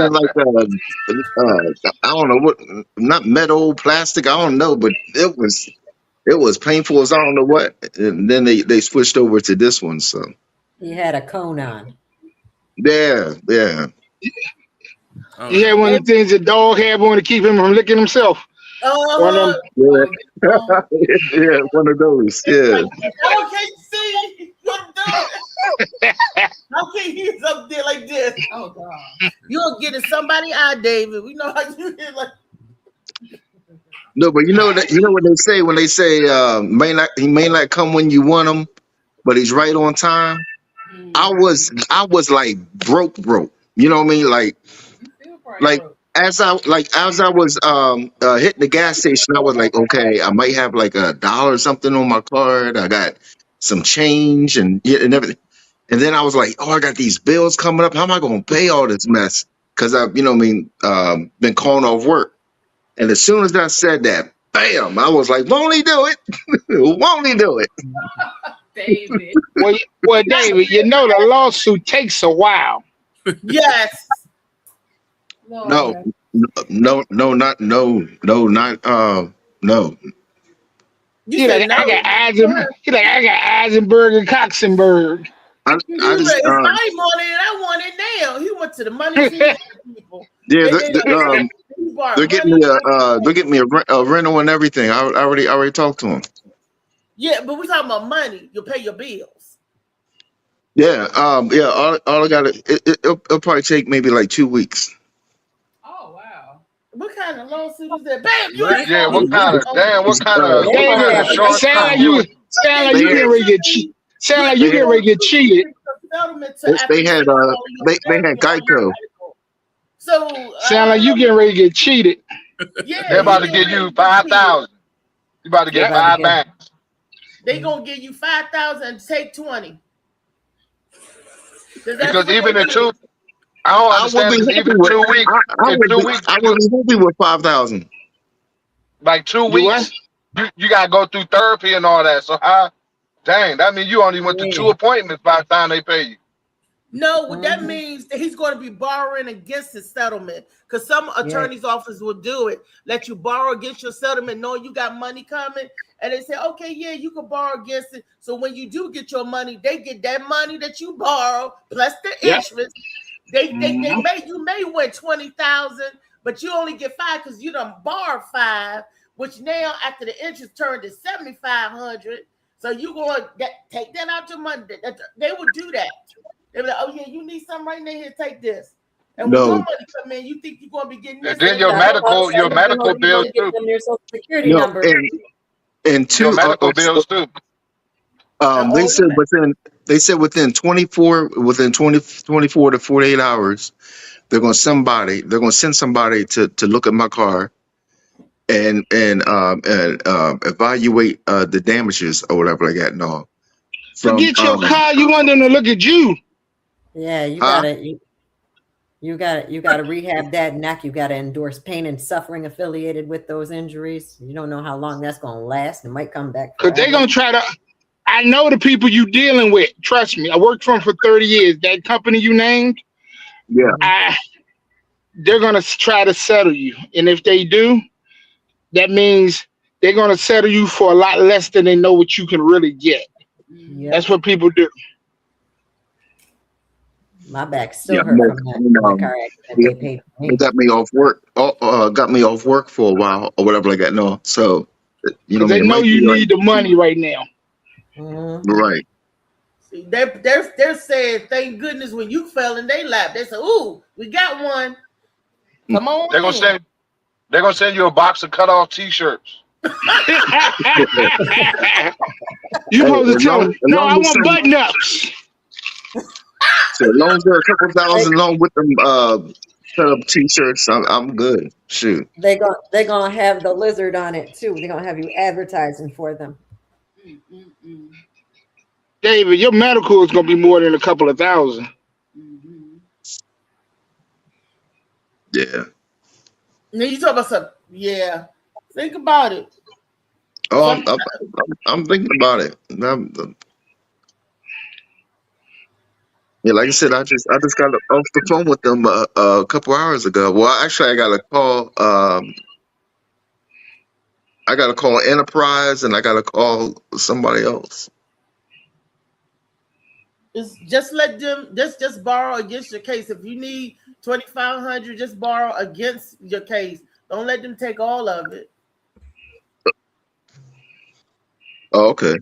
I don't know what, not metal, plastic. I don't know, but it was painful as I don't know what. And then they switched over to this one. So He had a cone on. yeah. He had one of the things the dog had on to keep him from licking himself. One of them. Yeah, one of those. Yeah. I can't see. What the? How can you up there like this? Oh God. You'll get in somebody's eye, David. We know how you get like. No, but you know when they say he may not come when you want him, but he's right on time. I was like broke. You know what I mean? Like as I was hitting the gas station, I was like, okay, I might have like $1 or something on my card. I got some change and yeah, and everything. And then I was like, oh, I got these bills coming up. How am I going to pay all this mess? Because I, been calling off work. And as soon as I said that, bam, I was like, won't he do it? Won't he do it? David. Well, David, you know the lawsuit takes a while. Yes. Lord, No, no, not no. You He said like, no. I got Eisenberg and Coxenberg. I You just said, it's my money and I want it now. He went to the money changing people. yeah, And then he borrowed they're getting me a rental and everything. I already talked to him. Yeah, but we're talking about money. You'll pay your bills. Yeah, all I got it'll probably take maybe like 2 weeks. oh wow. What kind of lawsuit is that? Bam! You Right. Yeah, what kind of David, insurance sound like company? you getting ready to get cheated. Sound like you getting ready to get cheated. They had Geico. So Sound like you getting ready to get cheated. yeah, They're about to give you 5,000. You about to get Yeah. 5 back. They gonna give you 5,000 and take 20. Because even in I don't understand. It's even 2 weeks. In 2 weeks, I would be happy with 5,000. like 2 You what? weeks, you gotta go through therapy and all that. So how? Dang, that means you only went to 2 appointments by the time they pay you. No, what that means that he's going to be borrowing against his settlement because some attorney's office will do it. Let you borrow against your settlement, knowing you got money coming, and they say, okay, yeah, you can borrow against it. So when you do get your money, they get that money that you borrow plus the interest. They may win 20,000, but you only get 5 because you done borrowed 5, which now after the interest turned to 7,500. So you going to take that out your money. They would do that. They be like, oh yeah, you need something right now. Here, take this. And when your money come in, you think you're going to be getting this. And then your medical bills too. Your social security number. And two Your medical bills too. They said within 24 to 48 hours, they're going to send somebody to look at my car and evaluate the damages or whatever like that and all. Forget your car. You want them to look at you. Yeah, you gotta rehab that neck. You gotta endorse pain and suffering affiliated with those injuries. You don't know how long that's gonna last. It might come back. Because they're gonna try to. I know the people you dealing with. Trust me. I worked for them for 30 years. That company you named. Yeah. They're gonna try to settle you, and if they do, that means they're gonna settle you for a lot less than they know what you can really get. Yep. That's what people do. My back still hurt from that car accident. They paid for me. They got me off work. Got me off work for a while or whatever like that. No, so They know you need the money right now. Right. See, they're saying, thank goodness when you fell in their lap. They said, ooh, we got one. Come on. They're gonna send you a box of cut off t-shirts. You supposed to tell them, no, I want button ups. So as long as they're a couple thousand long with them cut up t-shirts, I'm good. Shoot. They're gonna have the lizard on it too. They're gonna have you advertising for them. David, your medical is gonna be more than a couple of thousand. Yeah. Now you talk about something. Yeah. Think about it. Oh, I'm thinking about it. Yeah, like I said, I just got off the phone with them a couple hours ago. Well, actually, I got a call. I got to call Enterprise, and I got to call somebody else. It's just let them just borrow against your case. If you need 2,500, just borrow against your case. Don't let them take all of it. Oh, okay.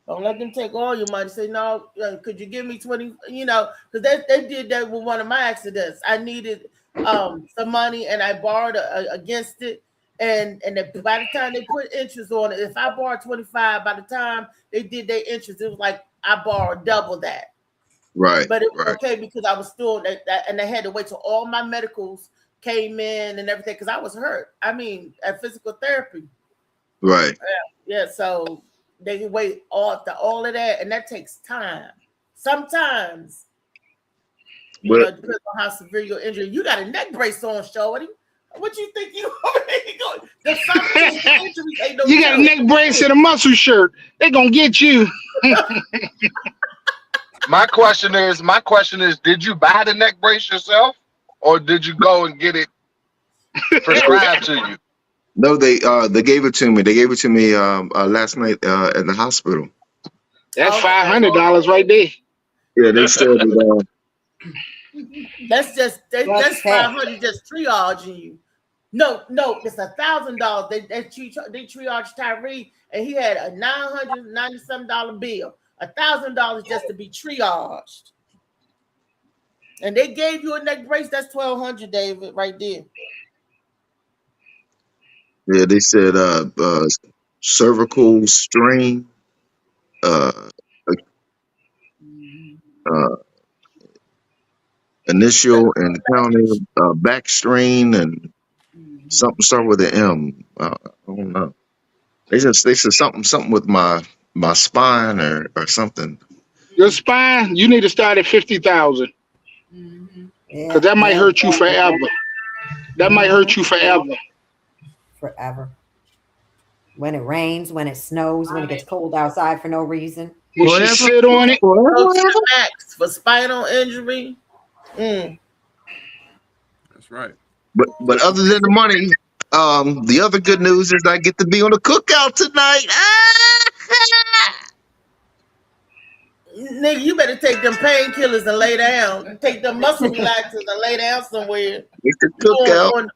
Don't let them take all your money. Say, no, could you give me 20, because they did that with one of my accidents. I needed some money and I borrowed against it. And by the time they put interest on it, if I borrowed 25, by the time they did their interest, it was like I borrowed double that. Right. But it was okay because I was still, and they had to wait till all my medicals came in and everything because I was hurt. I mean, at physical therapy. Right. Yeah, so they can wait all of that, and that takes time. Sometimes, But depends on how severe your injury. You got a neck brace on, Shorty. What you think you already going? The injury ain't no You got a joke. neck brace and a muscle shirt. They gonna get you. My question is, did you buy the neck brace yourself, or did you go and get it prescribed to you? no, they gave it to me. They gave it to me last night at the hospital. That's $500 right there. Yeah, they said that, That's What's that? 500 just triaging you. No, it's $1,000. They triaged Tyree, and he had a $997 bill. $1,000 just to be triaged, and they gave you a neck brace. That's $1,200, David, right there. yeah, they said cervical strain, uh, initial and counting back strain, and something start with an M. I don't know. They said something with my spine or something. Your spine, you need to start at 50,000 Yeah, because that might hurt you forever. That might hurt you forever. forever. When it rains, when it snows, when it gets cold outside for no reason. When she sit on it, Max for spinal injury. That's right. But other than the money, the other good news is I get to be on the cookout tonight. Nigga, you better take them painkillers and lay down. Take them muscle relaxers and lay down somewhere. It's the cookout.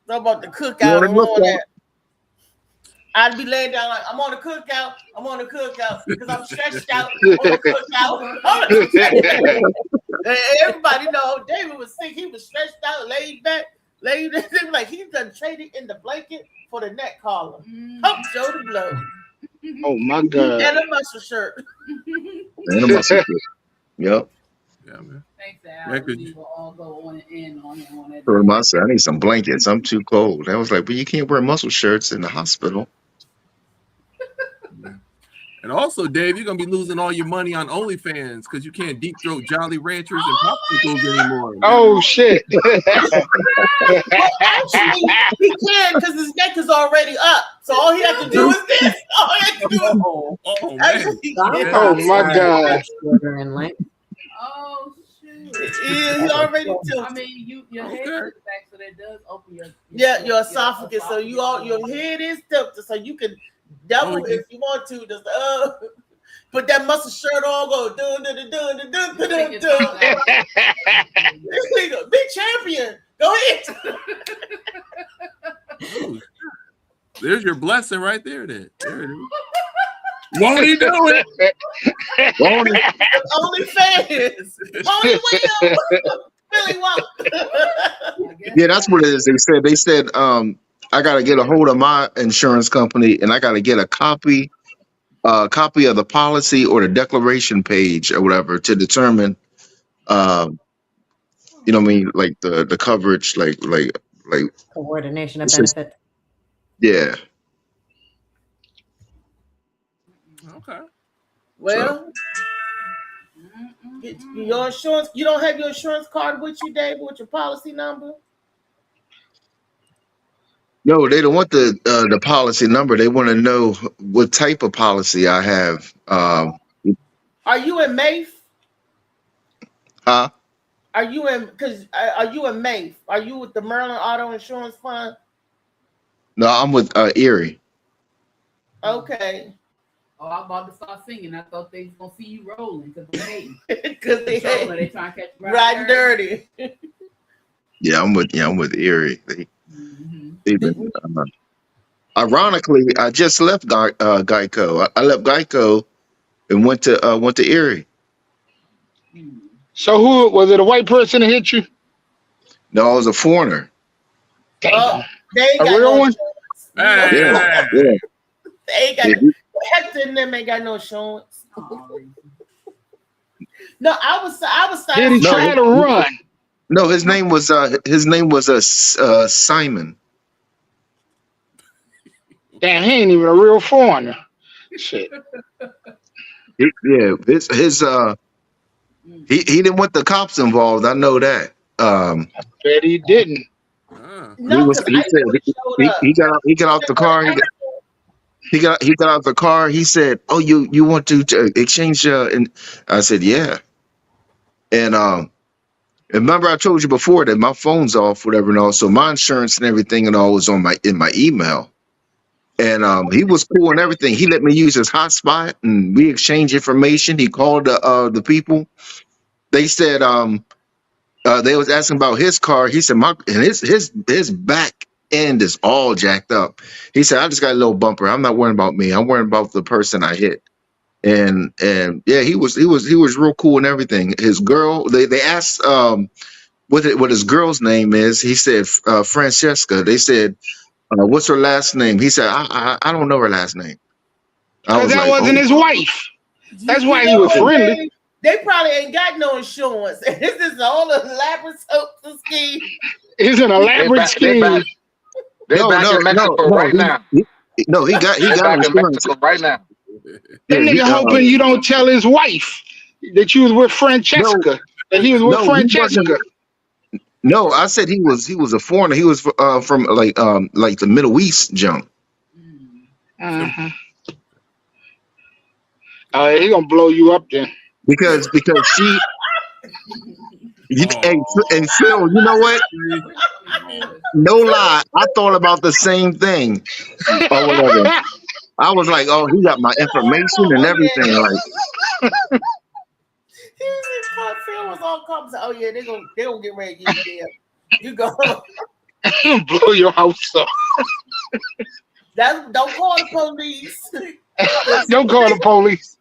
Know about the cookout You and wanna all look that. I'd be laying down like I'm on the cookout. I'm on the cookout because I'm stretched out on the cookout. And everybody know David was sick. He was stretched out, laid back, laid like he done traded in the blanket for the neck collar. Help show the blood. oh my God. And a muscle shirt. And a muscle shirt. Yep. Yeah, man. Thanks, Yeah, Al. 'cause We will all go on and in on it on that. For myself, I need some blankets. I'm too cold. I was like, but you can't wear muscle shirts in the hospital. And also, Dave, you're gonna be losing all your money on OnlyFans because you can't deep throat Jolly Ranchers and popsicles anymore. Oh shit. Actually, he can because his neck is already up. So all he has to do is this. All he has to do is Oh man. actually, Oh my God. Shorter in length. Oh shoot. he already I tilted. mean, your head Okay. goes back, so that does open Your esophagus. So your head is tilted, so you can double if you want to. Just put that muscle shirt on. Go dun dun dun dun dun dun dun. Big champion. Go ahead. Ooh, there's your blessing right there. Then there it is. Won't he do it? Won't he? Only fans. Only Will. Billy won't. Yeah, that's what it is. They said I gotta get a hold of my insurance company and I gotta get a copy of the policy or the declaration page or whatever to determine you know what I mean, like the coverage, like Coordination of It's just- benefits. yeah. Okay. Well, your insurance. You don't have your insurance card with you, David, with your policy number. No, they don't want the policy number. They want to know what type of policy I have. Are you in MAIF? Huh? Are you in? Because are you in MAIF? Are you with the Maryland Auto Insurance Fund? No, I'm with Erie. Okay. Oh, I'm about to start singing. I thought they was gonna see you rolling because they hating. Because they So, hate they trying to catch you riding dirty. Yeah, I'm with Erie. Mhm. They've been, ironically, I just left Geico. I left Geico and went to Erie. So who was it? A white person that hit you? No, I was a foreigner. Oh, they ain't A got real no one? insurance. Hey, Yeah, hey. yeah. They ain't got. Yeah, Hector and them ain't got no insurance. Oh, No, I was Did he No, try to run? No, his name was Simon. Damn, he ain't even a real foreigner. Shit. Yeah, his he didn't want the cops involved. I know that. Bet he didn't. He No, was. because He I said would have showed up. he got out the car. He got out the car. He said, "Oh, you want to exchange?" And I said, "Yeah." And remember I told you before that my phone's off, whatever, and all. So my insurance and everything and all was on in my email. And he was cool and everything. He let me use his hotspot, and we exchanged information. He called the people. They said they was asking about his car. He said his back end is all jacked up. He said, I just got a little bumper. I'm not worrying about me. I'm worrying about the person I hit. And yeah, he was real cool and everything. His girl, they asked what his girl's name is. He said Francesca. They said, what's her last name? He said, I don't know her last name. Because that wasn't his wife. That's why he was friendly. They probably ain't got no insurance. This is all an elaborate scheme. It's an elaborate scheme. They're back in Mexico right now. No, he got insurance right now. That nigga hoping you don't tell his wife that you was with Francesca. That he was with Francesca. No, I said he was a foreigner. He was from like the Middle East junk. Uh-huh. He gonna blow you up then. Because she and Phil, you know what? No lie, I thought about the same thing or whatever. I was like, oh, he got my information and everything. Like, Phil was all comes. Oh yeah, they gonna get ready to get you there. You go. Blow your house up. Don't call the police. Don't call the police.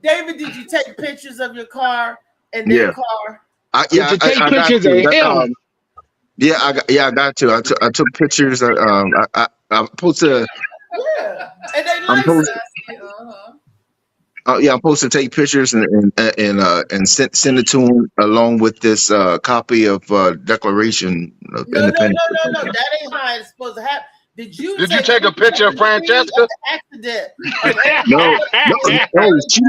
David, did you take pictures of your car and their car? Did you take pictures of him? I got to. I took pictures. I'm supposed to. Yeah, and they licensed. I'm supposed to take pictures and send it to him along with this copy of Declaration of Independence. No. That ain't how it's supposed to happen. Did you take a picture of Francesca? Accident. No. She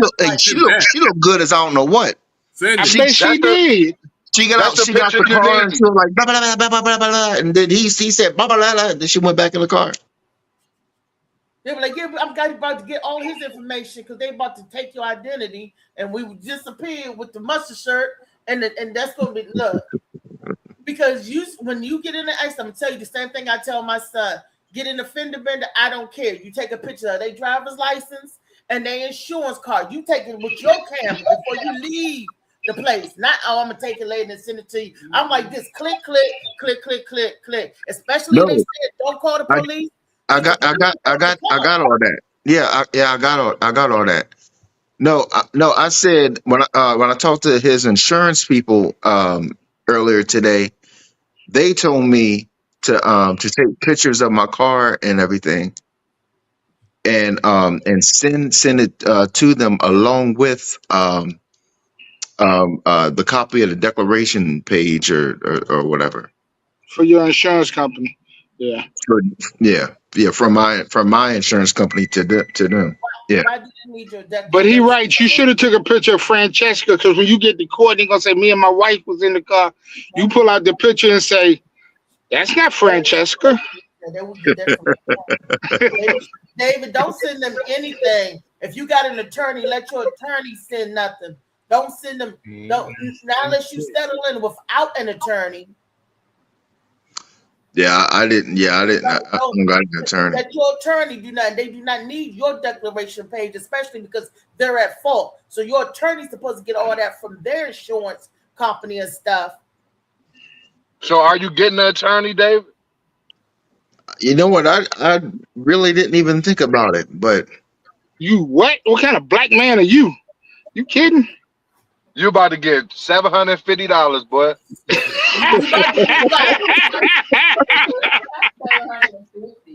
looked good as I don't know what. She did. She got out the car and she was like blah blah blah blah blah blah, and then he said blah blah blah, and then she went back in the car. They were like, yeah, I'm about to get all his information because they about to take your identity, and we would disappear with the mustard shirt, and that's gonna be look. Because when you get in the accident, I'm gonna tell you the same thing I tell my son. Get in the fender bender, I don't care. You take a picture of their driver's license and their insurance card. You take it with your camera before you leave the place. Not, I'm gonna take it later and send it to you. I'm like this, click. Especially if they said don't call the police. I got all that. Yeah, I got all that. No, I said when I talked to his insurance people earlier today, they told me to take pictures of my car and everything, and send it to them along with the copy of the declaration page or whatever for your insurance company. Yeah. From my insurance company to them. Yeah. But he writes, you should have took a picture of Francesca, because when you get to court, they're gonna say me and my wife was in the car. You pull out the picture and say, that's not Francesca. David, don't send them anything. If you got an attorney, let your attorney send nothing. Don't send them. Not unless you settle in without an attorney. I didn't. I don't got an attorney. That your attorney they do not need your declaration page, especially because they're at fault. So your attorney's supposed to get all that from their insurance company and stuff. So are you getting an attorney, David? You know what? I really didn't even think about it, but you what? What kind of black man are you? You kidding? You about to get $750, boy.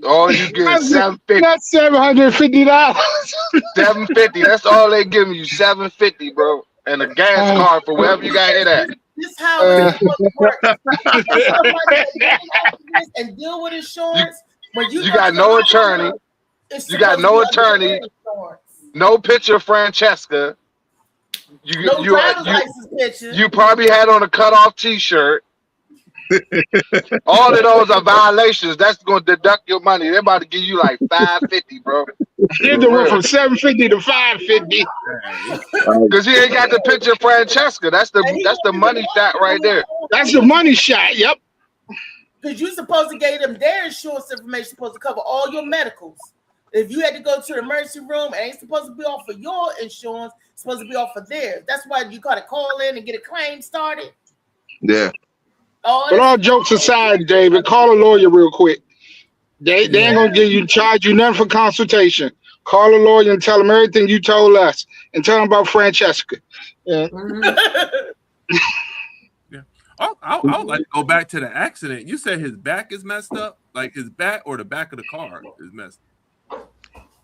Oh, you get $750. That's $750. $750. That's all they giving you. $750, bro, and a gas card for wherever you got hit at. This how it's supposed to work. You get somebody that get into this and deal with insurance. When you You go got to the no hospital, attorney. it's You got supposed no to be under attorney. their insurance. No picture of Francesca. You No you driver's you, license picture. you probably had on a cutoff T-shirt. All of those are violations. That's going to deduct your money. They're about to give you like $550, bro. It For went real. from 750 to 550. Because he ain't got the picture of Francesca. That's And he the went to money shot right there. That's the money shot. Yep. Because you're supposed to give them their insurance information, supposed to cover all your medicals. If you had to go to the emergency room, it ain't supposed to be off of your insurance, it's supposed to be off of theirs. That's why you got to call in and get a claim started. Yeah. But all jokes aside, David, call a lawyer real quick. They ain't gonna charge you nothing for consultation. Call a lawyer and tell them everything you told us, and tell them about Francesca. Yeah. Yeah. I would like to go back to the accident. You said his back is messed up, like his back or the back of the car is messed up.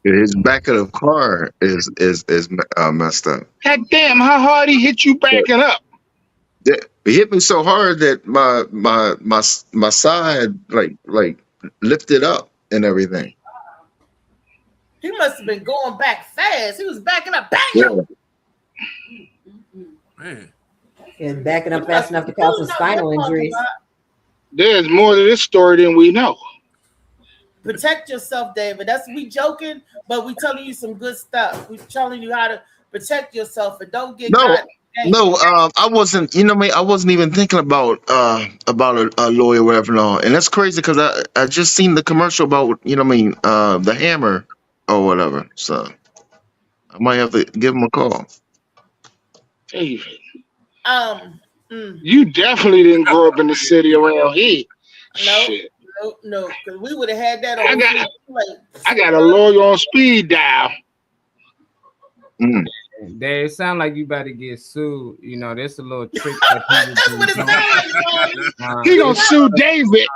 His back of the car is messed up. God damn, how hard he hit you backing up? It hit me so hard that my side like lifted up and everything. He must have been going back fast. He was backing up. Bang! Yeah. Man. Yeah, backing up fast enough to cause some spinal injuries. There's more to this story than we know. Protect yourself, David. That's we joking, but we telling you some good stuff. We telling you how to protect yourself and don't get caught. No, I wasn't. You know me. I wasn't even thinking about a lawyer, or whatever. And all. And that's crazy because I just seen the commercial about the hammer or whatever. So I might have to give him a call. David, you definitely didn't grow up in the city around here. Shit. No, because we would have had that on. I got a lawyer on speed dial. They sound like you about to get sued. You know, there's a little trick that people do. He gonna sue David.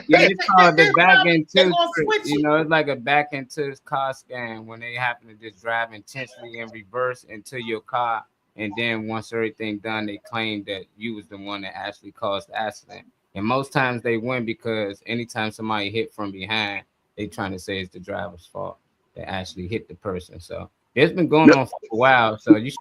Yeah, it's called the back into trick. You know, it's like a back into car scam when they happen to just drive intensely in reverse into your car, and then once everything done, they claim that you was the one that actually caused the accident. And most times they win because anytime somebody hit from behind, they trying to say it's the driver's fault that actually hit the person. So it's been going on for a while. So you should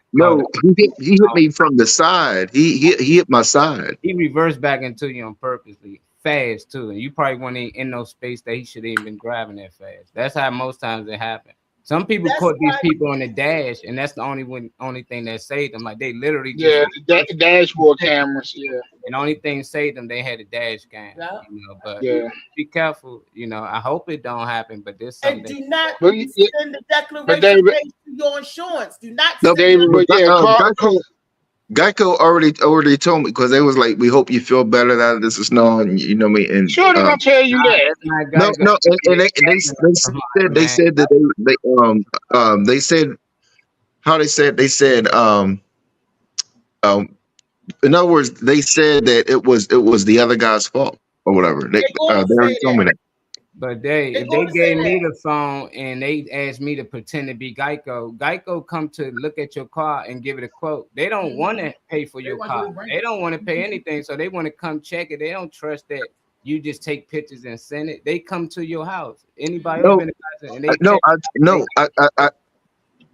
he hit me from the side. He hit my side. He reversed back into you on purposely fast too, and you probably weren't in no space that he should have even been driving that fast. That's how most times it happens. Some people caught these people on the dash, and that's the only thing that saved them. Like they literally the dashboard cameras. Yeah, and the only thing saved them, they had a dash cam. Yeah. You know, but be careful. You know, I hope it don't happen. But this and do not send the declaration page to your insurance. Do not. No, send Geico already told me because they was like, we hope you feel better now that this is known. And you know me. And sure, they're gonna tell you that. No, and they said that they said how they said in other words, they said that it was the other guy's fault or whatever. They already told me that. But they gave me the phone and they asked me to pretend to be Geico. Geico come to look at your car and give it a quote. They don't want to pay for your car. They don't want to pay anything. So they want to come check it. They don't trust that you just take pictures and send it. They come to your house. Anybody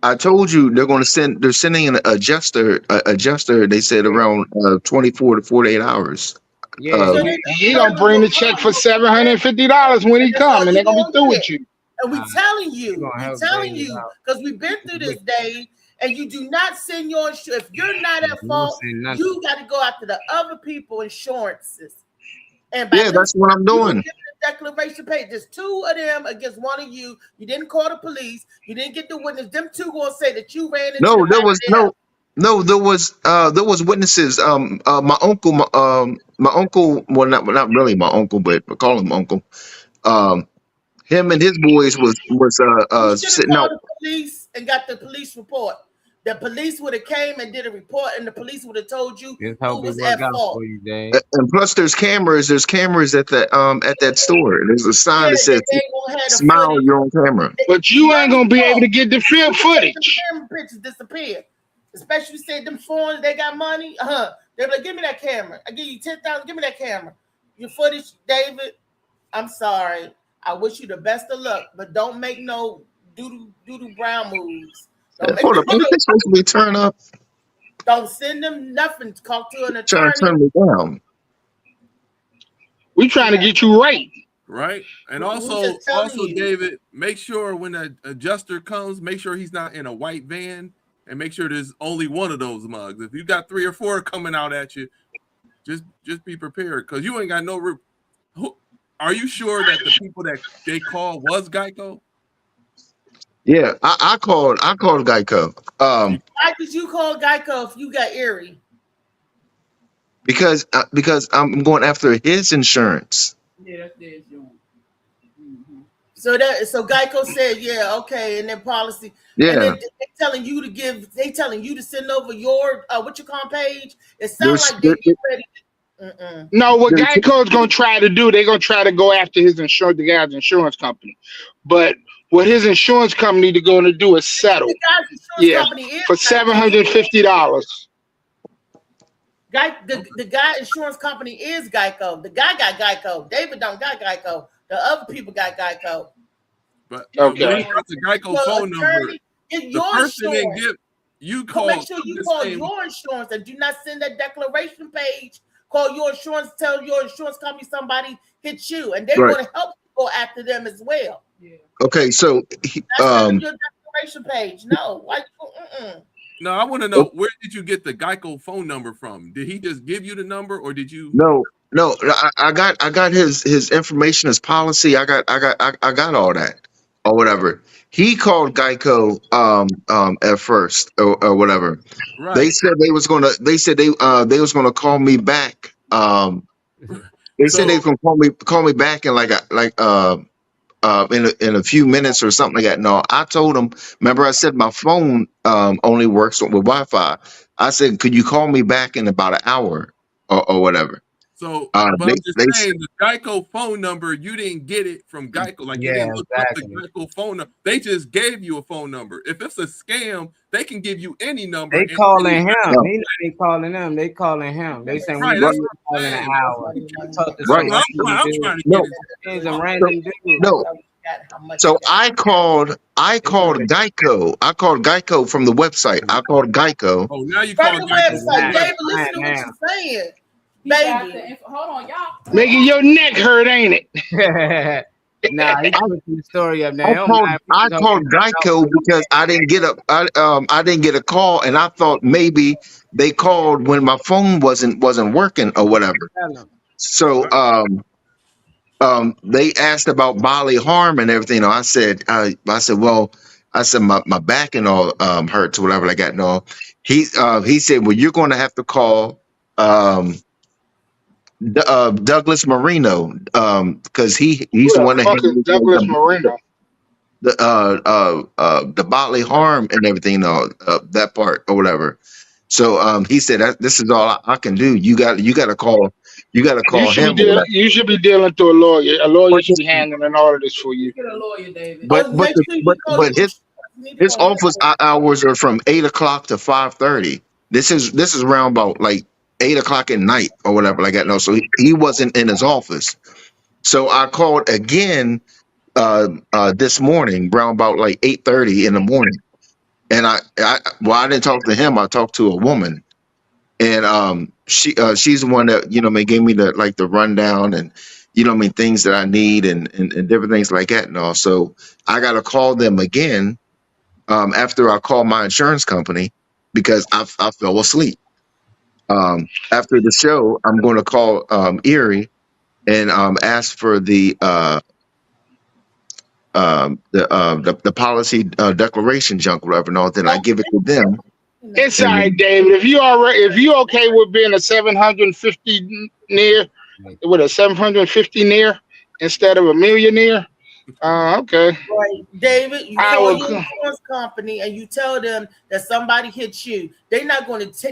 I told you they're sending an adjuster. They said around 24 to 48 hours. Yeah, he gonna bring the check for $750 when he come, and they're gonna be through with you. And we telling you, because we've been through this day, and you do not send your insurance. If you're not at fault, you got to go after the other people insurances. And that's what I'm doing. The declaration page. There's two of them against one of you. You didn't call the police. You didn't get the witness. Them two gonna say that you ran into. No, there was witnesses. My uncle, well, not really my uncle, but I call him uncle. Him and his boys was sitting out. The police and got the police report. The police would have came and did a report, and the police would have told you who was at fault. And plus, there's cameras. There's cameras at that store. There's a sign that says "Smile, you're on camera." But you ain't gonna be able to get the film footage. The camera pictures disappear. especially say them foreigners, they got money. They're like, give me that camera. I give you 10,000. Give me that camera. Your footage, David. I'm sorry. I wish you the best of luck, but don't make no doodoo brown moves. Hold up, ain't this supposed to be turn up? Don't send them nothing. Talk to an Trying attorney. to turn me down. We trying to get you right. Right. And We also, just telling you. David, make sure when the adjuster comes, make sure he's not in a white van, and make sure there's only one of those mugs. If you got 3 or 4 coming out at you, just be prepared, because you ain't got no. Are you sure that the people that they called was Geico? Yeah, I called Geico. Why did you call Geico if you got Erie? Because I'm going after his insurance. Yeah, that's their joint. So Geico said, yeah, okay, and then policy. Yeah. And then they telling you to send over your what you call page. It sounds like they get ready. No, what Geico's gonna try to do, they're gonna try to go after his insurance, the guy's insurance company. But what his insurance company is going to do is settle. The guy's insurance company is for $750. The guy insurance company is Geico. The guy got Geico. David don't got Geico. The other people got Geico. But Okay. that's a Geico So phone number. attorney, get The your person they insurance. give you So call. make sure you call your insurance and do not send that declaration page. Call your insurance, tell your insurance company somebody hit you, and they Right. want to help you go after them as well. Okay, so That's not your declaration page. No, why? No, I want to know, where did you get the Geico phone number from? Did he just give you the number, or did you? no, I got his information, his policy. I got all that or whatever. He called Geico at first or whatever. Right. They said they was gonna call me back. They said they was gonna call me back in in a few minutes or something like that. No, I told them. Remember, I said my phone only works with Wi-Fi. I said, could you call me back in about an hour or whatever? So, They- but I'm just they- saying, the Geico phone number, you didn't get it from Geico. Like, you Yeah, didn't look up the Geico phone number. They just gave you a phone number. If it's a scam, they can give you any number. They and calling any- him. He not even calling them. They calling him. They saying Right, we that's need what to call in an hour. Talk to Right. some I'm random trying to No. get it. dude. Some random dude. No. So I called Geico. I called Geico from the website. I called Geico. Oh, now you From call the Geico. website, David, listen to what Man. you're saying, He got baby. the hold on, y'all. Making your neck hurt, ain't it? Nah, he put the story up I there. called Geico because I didn't get a call, and I thought maybe they called when my phone wasn't working or whatever. So they asked about bodily harm and everything. I said well, my back and all hurts or whatever like that. And all. He said, well, you're going to have to call Douglas Marino because he's the one that Fuck is handles Douglas Moreno. the bodily harm and everything, that part or whatever. So he said this is all I can do. You got to call him. You should be dealing to a lawyer. A lawyer should be handling all of this for you. Get a lawyer, David. But his office hours are from 8 o'clock to 5:30. This is around about like 8 o'clock at night or whatever like that. No, so he wasn't in his office. So I called again this morning around about like 8:30 in the morning, and I didn't talk to him. I talked to a woman, and she's the one that gave me the rundown and things that I need and different things like that and all. So I got to call them again after I call my insurance company because I fell asleep. After the show, I'm going to call Erie and ask for the policy declaration junk, whatever, and all. Then I give it to them. It's all right, David. If you okay with being a 750 near with a 750 near instead of a millionaire, okay. Right, David, you I call will your co- insurance company and you tell them that somebody hit you. They're not going to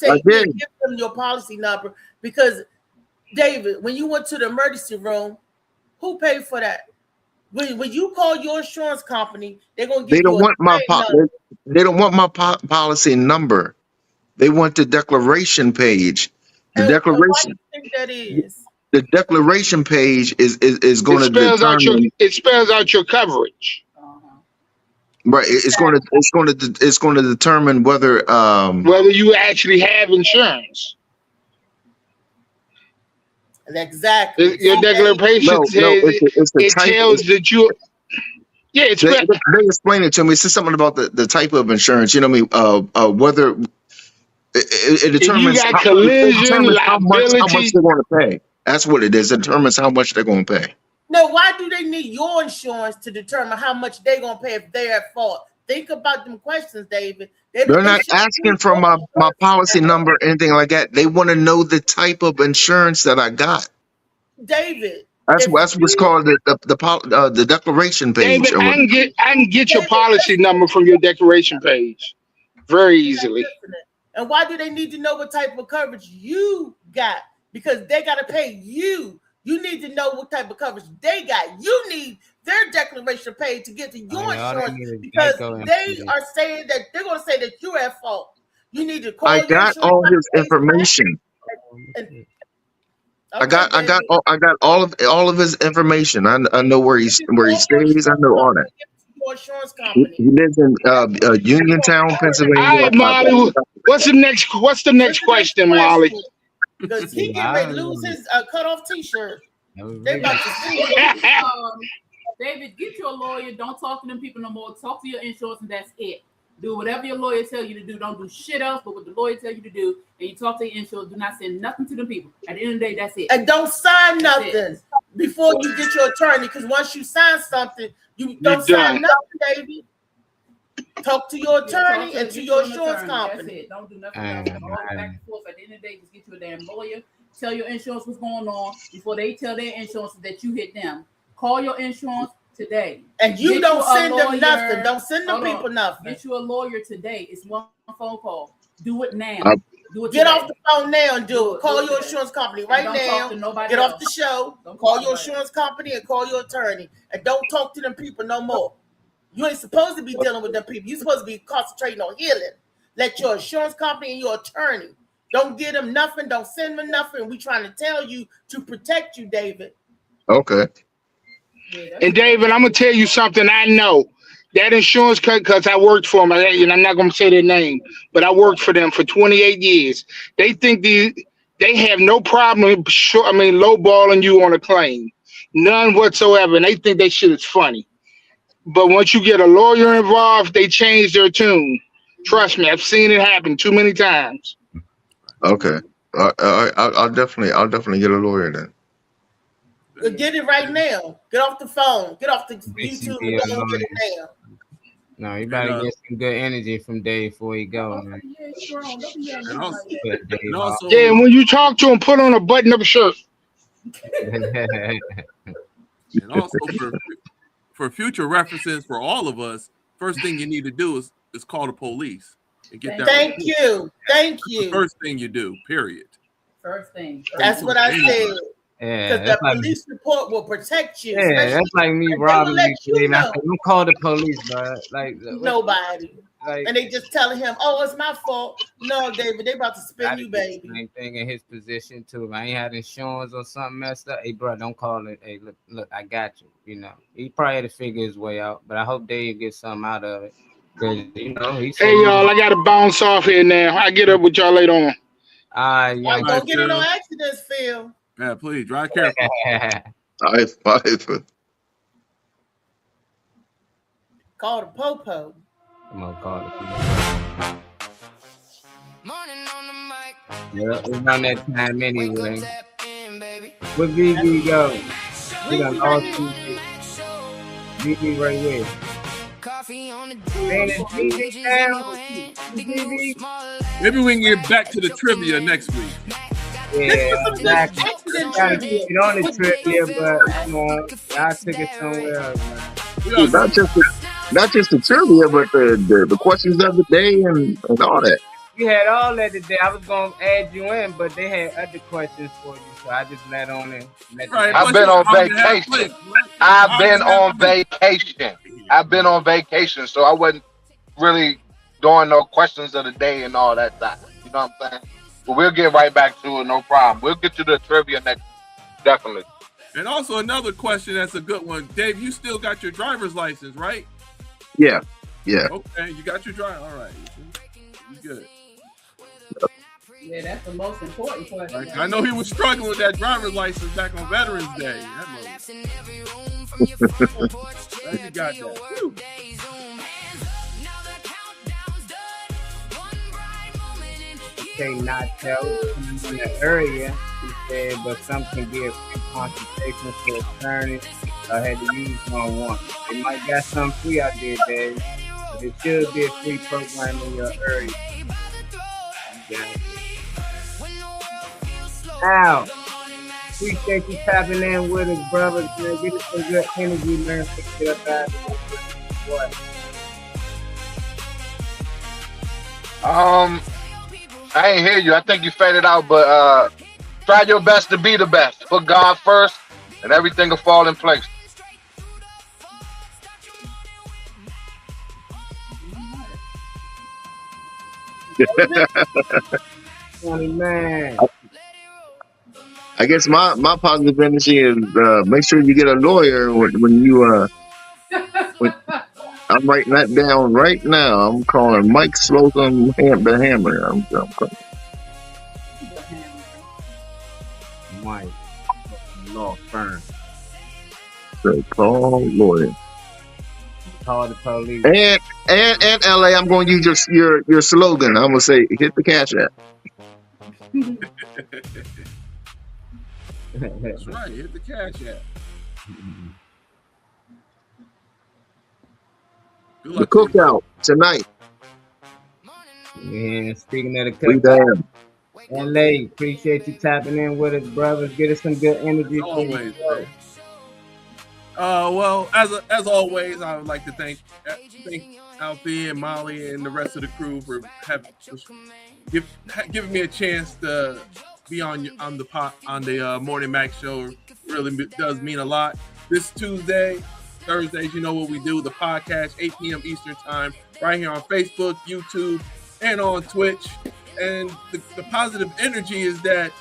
I give them your policy number because, David, when you went to the emergency room, who paid for that? when you call your insurance company, they're gonna They give don't you a want my claim number. they don't want my policy number. They want the declaration page. The And why do declaration you think that is? the declaration page is It going to spells out your determine, it spells out your coverage. right? It's going to determine whether Whether you actually have insurance. Exactly. Your declaration no says it's the it type. tells that you it's They explain it to me. It says something about the type of insurance. You know what I mean? Whether it if you determines got how, it collision, determines how much liability. they're going to pay. That's what it is. It determines how much they're going to pay. No, why do they need your insurance to determine how much they're gonna pay if they're at fault? Think about them questions, David. They're not asking for my policy number or anything like that. They want to know the type of insurance that I got. David. That's what's called the declaration page. David, I can get your policy number from your declaration page very easily. And why do they need to know what type of coverage you got? Because they got to pay you. You need to know what type of coverage they got. You need their declaration page to get to your insurance because they are saying that they're going to say that you're at fault. You need to call. I got all his information. I got all of his information. I know where he stays. I know all that. He lives in Uniontown, Pennsylvania. All right, Molly. What's the next question, Molly? Because he getting ready to lose his cutoff T-shirt. They about to see David, get you a lawyer. Don't talk to them people no more. Talk to your insurance, and that's it. Do whatever your lawyer tell you to do. Don't do shit else, but what the lawyer tell you to do, and you talk to your insurance. Do not send nothing to them people. At the end of the day, that's it. And don't sign nothing before you get your attorney. Because once you sign something, you don't sign nothing, baby. Talk to your attorney and to your insurance company. That's it. Don't do nothing else. All back and forth. At the end of the day, just get you a damn lawyer. Tell your insurance what's going on before they tell their insurance that you hit them. Call your insurance today. And you don't send them nothing. Don't send them people nothing. Get you a lawyer today. It's one phone call. Do it now. Do it Get off the phone now and do it. Call your insurance company right now. Get off the show. Call your insurance company and call your attorney. And don't talk to them people no more. You ain't supposed to be dealing with them people. You're supposed to be concentrating on healing. Let your insurance company and your attorney. Don't give them nothing. Don't send them nothing. We trying to tell you to protect you, David. Okay. And David, I'm gonna tell you something I know. That insurance cut, because I worked for them, and I'm not gonna say their name, but I worked for them for 28 years. They think they have no problem lowballing you on a claim, none whatsoever, and they think that shit is funny. But once you get a lawyer involved, they change their tune. Trust me, I've seen it happen too many times. Okay. I'll definitely get a lawyer then. Get it right now. Get off the phone. Get off the YouTube and go and get it now. No, you better get some good energy from Dave before he go, man. Yeah, and when you talk to him, put on a button-up shirt. And also for future references for all of us, first thing you need to do is call the police and get that. Thank you. Thank you. The first thing you do, period. First thing. That's what I said. Yeah, Because the police report will protect you. Yeah, that's like me robbing you. Don't call the police, bro. Like nobody. Like, and they just telling him, "Oh, it's my fault." No, David, they about to spin you, baby. Same thing in his position too. If I ain't had insurance or something messed up, hey, bro, don't call it. Hey, look, I got you. You know, he probably had to figure his way out, but I hope Dave gets something out of it. Cause you know, hey y'all, I gotta bounce off here now. I get up with y'all later on. Don't get in no accidents, Phil. Yeah, please drive careful. Call the popo. I'm gonna call it. Morning on the mic. Yeah, it's around that time anyway. Where BB go? We got all two. BB right here. Coffee on the Maybe we can get back to the trivia next week. Yeah, exactly. Gotta keep it on the trivia, but I took it somewhere else, man. Not just the trivia, but the questions of the day and all that. You had all that today. I was gonna add you in, but they had other questions for you, so I just let on and let them Right. I've Plus, been you on an hour and a half vacation. late. I've been Hour and a on half late. vacation. I've been on vacation, so I wasn't really doing no questions of the day and all that stuff. You know what I'm saying? But we'll get right back to it, no problem. We'll get to the trivia next, definitely. And also another question that's a good one. Dave, you still got your driver's license, right? Yeah, yeah. Okay, you got your driver. All right. You good. Yeah, that's the most important question. Like, I know he was struggling with that driver's license back on Veterans Day. That Glad you got that. Whew. say not tell in the area. He said, but some can be a free consultation for attorney. I had to use one once. They might got some free out there, Dave. But it should be a free program in your area. Now, appreciate you tapping in with us, brothers. Man, get us some good energy, man. Fix it up out of what? I ain't hear you. I think you faded out, but try your best to be the best. Put God first, and everything will fall in place. Funny man. I guess my positive energy is make sure you get a lawyer when you when, I'm writing that down right now. I'm calling Mike Slocum the Hammer. I'm calling. Mike, law firm. So call lawyer. Call the police. And LA, I'm going to use your slogan. I'm going to say, hit the cash app. That's right. Hit the cash app. The cookout tonight. Yeah, speaking of the We cookout, damn. LA, appreciate you tapping in with us, brothers. Get us some good energy. Always. Well, as always, I would like to thank Alfie and Molly and the rest of the crew for giving me a chance to be on the Morning Mac show. Really does mean a lot. This Tuesday, Thursdays, you know what we do, the podcast, 8 p.m. Eastern time, right here on Facebook, YouTube, and on Twitch. And the positive energy is that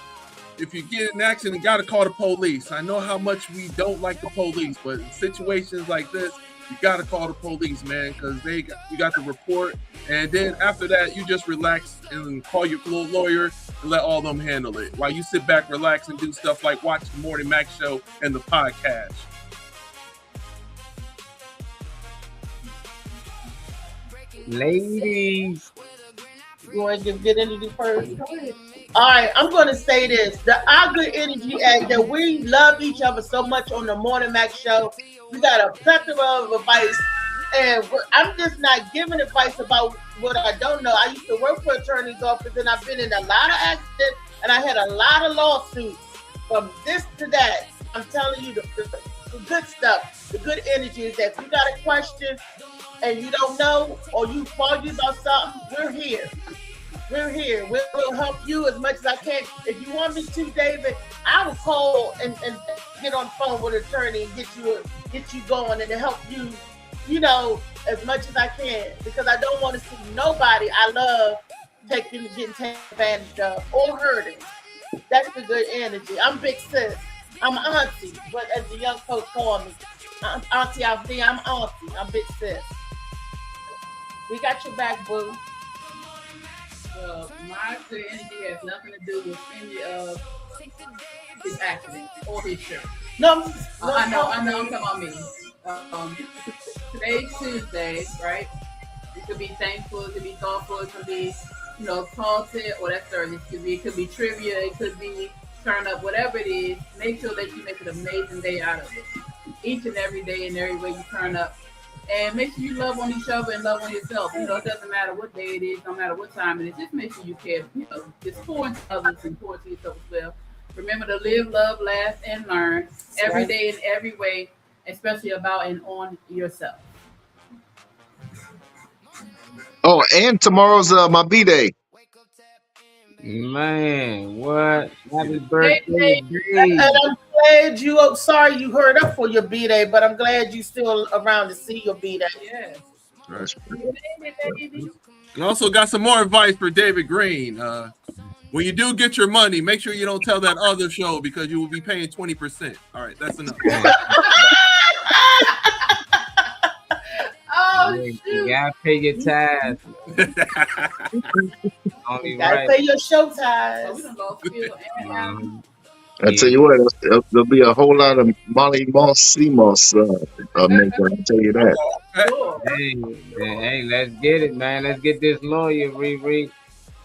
if you get in an accident, you got to call the police. I know how much we don't like the police, but in situations like this, you got to call the police, man, because you got the report. And then after that, you just relax and call your lawyer and let all them handle it while you sit back, relax, and do stuff like watch the Morning Mac show and the podcast. Ladies, You want to get energy first? All right, I'm going to say this. Our good energy act that we love each other so much on the Morning Mac show. We got a plethora of advice, and I'm just not giving advice about what I don't know. I used to work for attorney's office, and I've been in a lot of accidents, and I had a lot of lawsuits from this to that. I'm telling you the good stuff, the good energy is that if you got a question and you don't know, or you foggy about something, we're here. We're here. We'll help you as much as I can. If you want me to, David, I will call and get on the phone with an attorney and get you going and to help you, as much as I can. Because I don't want to see nobody I love getting taken advantage of or hurting. That's the good energy. I'm big sis. I'm auntie, but as the young folks call me, Auntie Althea, I'm auntie. I'm big sis. We got your back, boo. My good energy has nothing to do with any of his accident or his show. No, I know. I'm talking about me. Today's Tuesday, right? You could be thankful, it could be thoughtful, it could be, content, or that's Thursday. It could be trivia, it could be turn up, whatever it is. Make sure that you make an amazing day out of it. Each and every day and every way you turn up. And make sure you love on each other and love on yourself. It doesn't matter what day it is, no matter what time it is. Just make sure you care. Just pour into others and pour into yourself as well. Remember to live, love, laugh, and learn every day in every way, especially about and on yourself. Oh, and tomorrow's my B-Day. Man, what? Happy Hey, birthday, And Dave. I'm glad you. Oh, sorry you heard up for your B day, but I'm glad you still around to see your B day. yes. That's Baby. And also got some more advice for David Green. When you do get your money, make sure you don't tell that other show because you will be paying 20%. All right, that's enough. Oh, You shoot. gotta pay your tithes. Only Gotta right. pay your show Oh, ties. we done lost Phil and Alan. Mhm. I tell you what, there'll be a whole lot of Molly Moss CMOS maker. I'll tell you that. Sure. Hey, let's get it, man. Let's get this lawyer, Riri.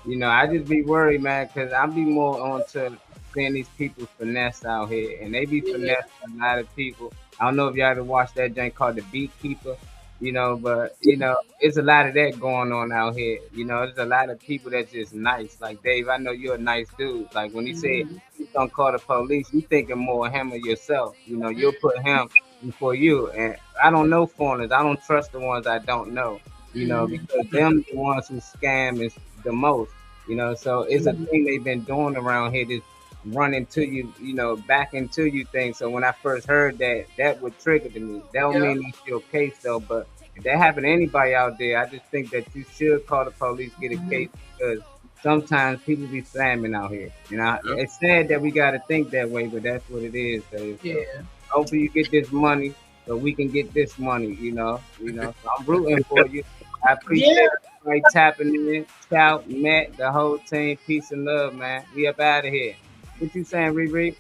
You know, I just be worried, man, because I be more on to seeing these people finesse out here, and they be finessing a lot of people. I don't know if y'all ever watched that joint called The Beekeeper, you know, but, you know, it's a lot of that going on out here. You know, there's a lot of people that's just nice. Like, Dave, I know you're a nice dude. Like, when he said he's going to call the police, you thinking more of him or yourself. You know, you'll put him before you. And I don't know foreigners. I don't trust the ones I don't know, you know, because them the ones who scam is the most. You know, so it's a thing they've been doing around here, just run into you, you know, back into you thing. So when I first heard that, that would trigger to me. That don't mean that's your case though, but if that happened to anybody out there, I just think that you should call the police, get a case, because sometimes people be slamming out here. You know, it's sad that we got to think that way, but that's what it is. Dave. So Yeah. hopefully you get this money so we can get this money, you know. So I'm rooting for you. I appreciate everybody tapping in. Shout, Matt, the whole team. Peace and love, man. We up out of here. What you saying, Riri?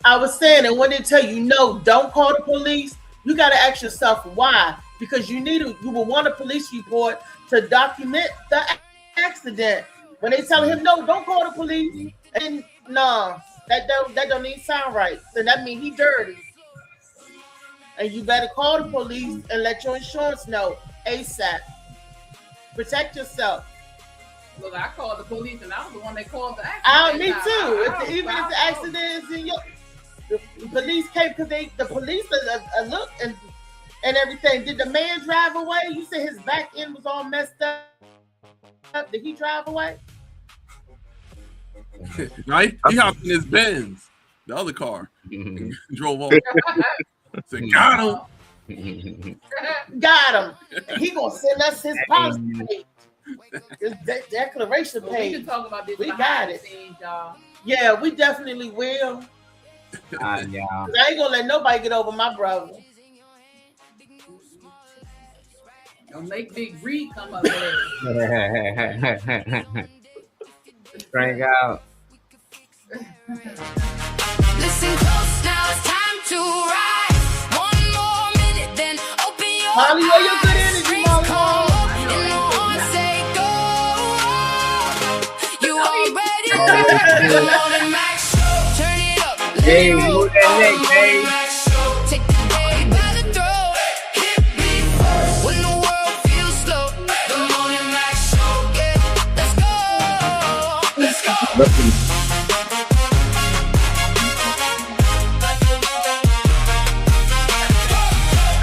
I was saying, and when they tell you no, don't call the police, you got to ask yourself why. Because you will want a police report to document the accident. When they tell him no, don't call the police, and no, that don't even sound right. So that means he dirty, and you better call the police and let your insurance know ASAP. Protect yourself. Look, I called the police and I was the one that called the accident. Me too. Even if the accident is in your, the police came because the police look and everything. Did the man drive away? You said his back end was all messed up. Did he drive away? Right? He hopped in his Benz, the other car, and drove off. Said, got him. Got him. He gonna send us his policy page, his declaration We page. can talk about this. We behind got the it. scenes, y'all. Yeah, we definitely will. Yeah. 'Cause I ain't gonna let nobody get over my brother. Don't make Big Reed come up there. Straight out. Listen close now, it's time to rise. One more minute, then open your Molly, where your good eyes. energy, Screams Molly? come up and the horns say go. You already know. The Morning Max Show. Turn it up. Let Hey, it roll. move that neck, The hey. Morning Max Show. Take the day by the throat. Hit me first when the world feels slow. The Morning Max Show. Yeah, let's go. Let's go.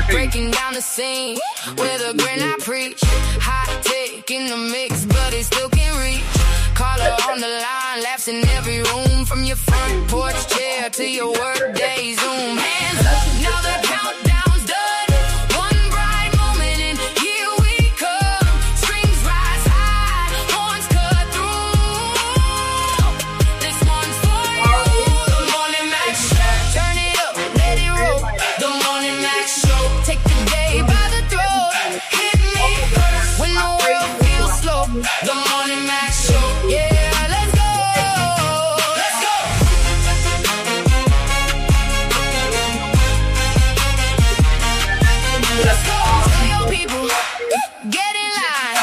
Breaking down the scene with a grin I preach. Hot take in the mix, but it still can reach. Caller on the line, laughs in every room. From your front porch chair to your work day Zoom. Hands up, now the countdown's done. One bright moment and here we come. Strings rise high, horns cut through. This one's for you. The Morning Max Show. Turn it up, let it roll. The Morning Max Show. Take the day by the throat. Hit me first when the world feels slow. The Morning Max Show. Yeah, let's go. Let's go. Let's go. Tell your people, get in line.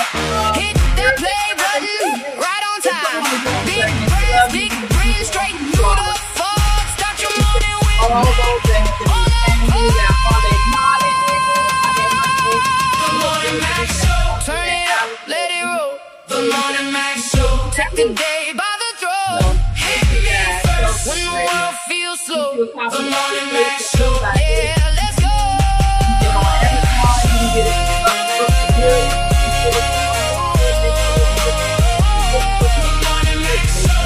Hit that play button right on time. Big brain, straight through the fog. Start your morning with all The Morning Max Show. Turn it up, let it roll. The Morning Max Show. Take the day by the throat. Hit me first when the world feels slow. The Morning Max Show. Yeah, let's go. The Morning Max Show.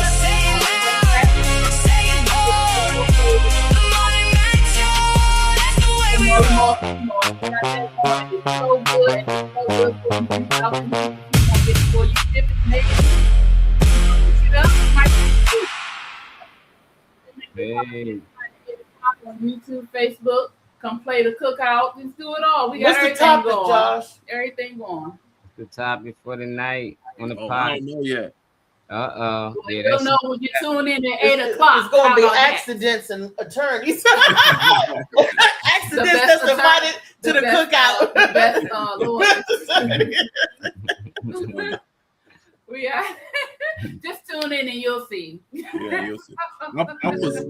so good. And so good for you. Reach out to me. I'll get it for you. If it's made, it up. It might Hey, on YouTube, Facebook. Come play the cookout. Just do it all. We got What's the everything topic, going. Josh? Everything going. the topic for the night on the Oh, I pod. don't know yet. Yeah, You'll that's know when you tune in at 8 o'clock. It's going How to be about that? accidents and attorneys. The Accidents best that's attorney- invited to the best, cookout. the best lawyers. We are just tune in and you'll see. Yeah, you'll see. I was